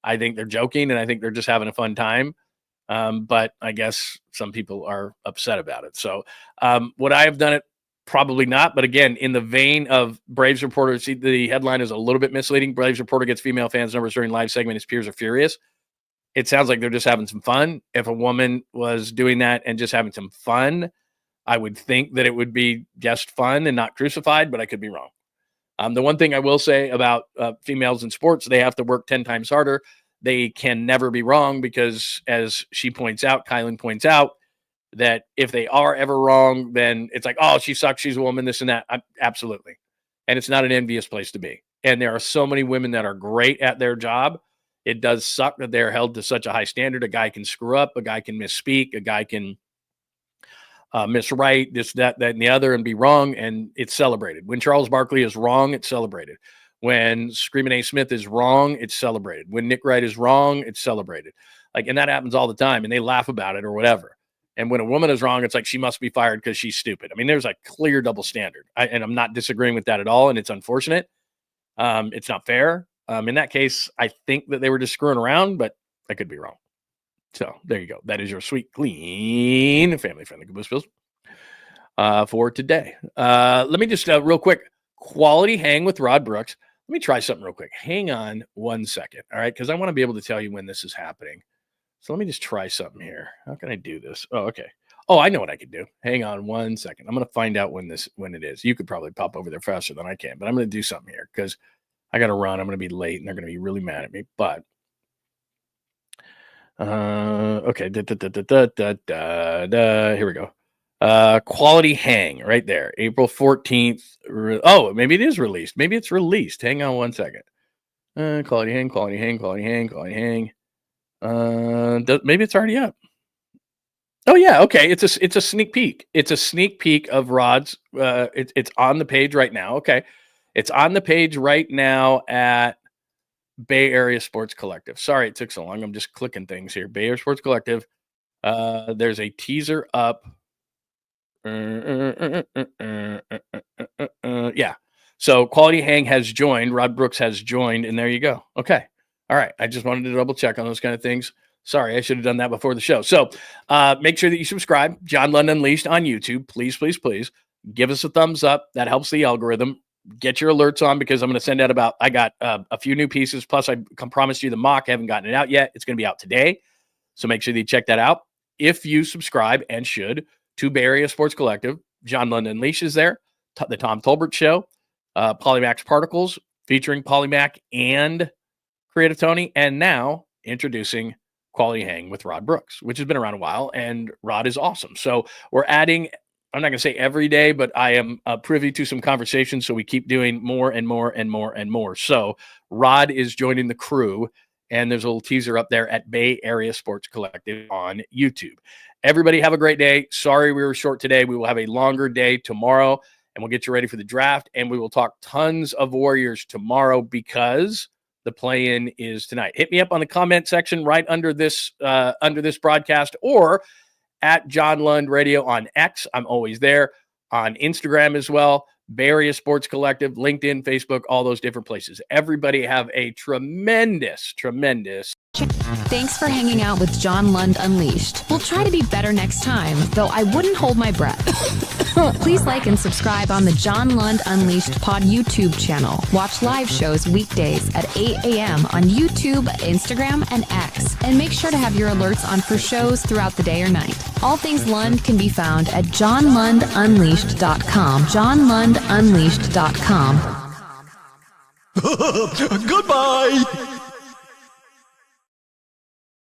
I think they're joking, and I think they're just having a fun time. But I guess some people are upset about it. So would I have done it? Probably not. But again, in the vein of Braves reporter, see, the headline is a little bit misleading. Braves reporter gets female fans' numbers during live segment. His peers are furious. It sounds like they're just having some fun. If a woman was doing that and just having some fun, I would think that it would be just fun and not crucified, but I could be wrong. The one thing I will say about females in sports, they have to work 10 times harder. They can never be wrong because, as she points out, Kylan points out, that if they are ever wrong, then it's like, oh, she sucks, she's a woman, this and that. Absolutely. And it's not an envious place to be. And there are so many women that are great at their job. It does suck that they're held to such a high standard. A guy can screw up, a guy can misspeak, a guy can miswrite this, that, and the other, and be wrong, and it's celebrated. When Charles Barkley is wrong, it's celebrated. When Screaming A. Smith is wrong, it's celebrated. When Nick Wright is wrong, it's celebrated. And that happens all the time, and they laugh about it or whatever. And when a woman is wrong, it's like she must be fired because she's stupid. I mean, there's a clear double standard, and I'm not disagreeing with that at all, and it's unfortunate. It's not fair. In that case, I think that they were just screwing around, but I could be wrong. So there you go. That is your sweet, clean, family-friendly Caboose Bills for today. Let me just real quick, quality hang with Rod Brooks. Let me try something real quick. Hang on 1 second, all right? Because I want to be able to tell you when this is happening. So let me just try something here. How can I do this? Oh, okay. Oh, I know what I can do. Hang on 1 second. I'm going to find out when it is. You could probably pop over there faster than I can, but I'm going to do something here because I got to run. I'm going to be late, and they're going to be really mad at me, but okay. Here we go. Quality hang right there. April 14th. Oh, maybe it is released. Maybe it's released. Hang on 1 second. Quality hang. Maybe it's already up. Oh yeah. Okay. It's a sneak peek. It's a sneak peek of Rod's. It's on the page right now. Okay. It's on the page right now at Bay Area Sports Collective. Sorry it took so long. I'm just clicking things here. Bay Area Sports Collective. There's a teaser up. Yeah. So Quality Hang has joined. Rod Brooks has joined, and there you go. Okay. All right. I just wanted to double check on those kind of things. Sorry, I should have done that before the show. So make sure that you subscribe. John Lund Unleashed on YouTube. Please, please, please. Give us a thumbs up. That helps the algorithm. Get your alerts on because I'm going to send out I got a few new pieces. Plus, I promised you the mock. I haven't gotten it out yet. It's going to be out today. So make sure that you check that out. If you subscribe and should to Bay Area Sports Collective, John Lund Unleashed is there. The Tom Tolbert Show, Polymax Particles featuring Polymac and Creative Tony. And now introducing Quality Hang with Rod Brooks, which has been around a while. And Rod is awesome. So we're adding, I'm not going to say every day, but I am privy to some conversations. So we keep doing more and more and more and more. So Rod is joining the crew, and there's a little teaser up there at Bay Area Sports Collective on YouTube. Everybody have a great day. Sorry we were short today. We will have a longer day tomorrow, and we'll get you ready for the draft, and we will talk tons of Warriors tomorrow because the play-in is tonight. Hit me up on the comment section right under this broadcast, or at John Lund Radio on X. I'm always there. On Instagram as well. Bay Area Sports Collective, LinkedIn, Facebook, all those different places. Everybody have a tremendous Thanks for hanging out with John Lund Unleashed. We'll try to be better next time, though I wouldn't hold my breath. Please like and subscribe on the John Lund Unleashed Pod YouTube channel. Watch live shows weekdays at 8 a.m. on YouTube, Instagram, and X. And make sure to have your alerts on for shows throughout the day or night. All things Lund can be found at johnlundunleashed.com. johnlundunleashed.com. Goodbye!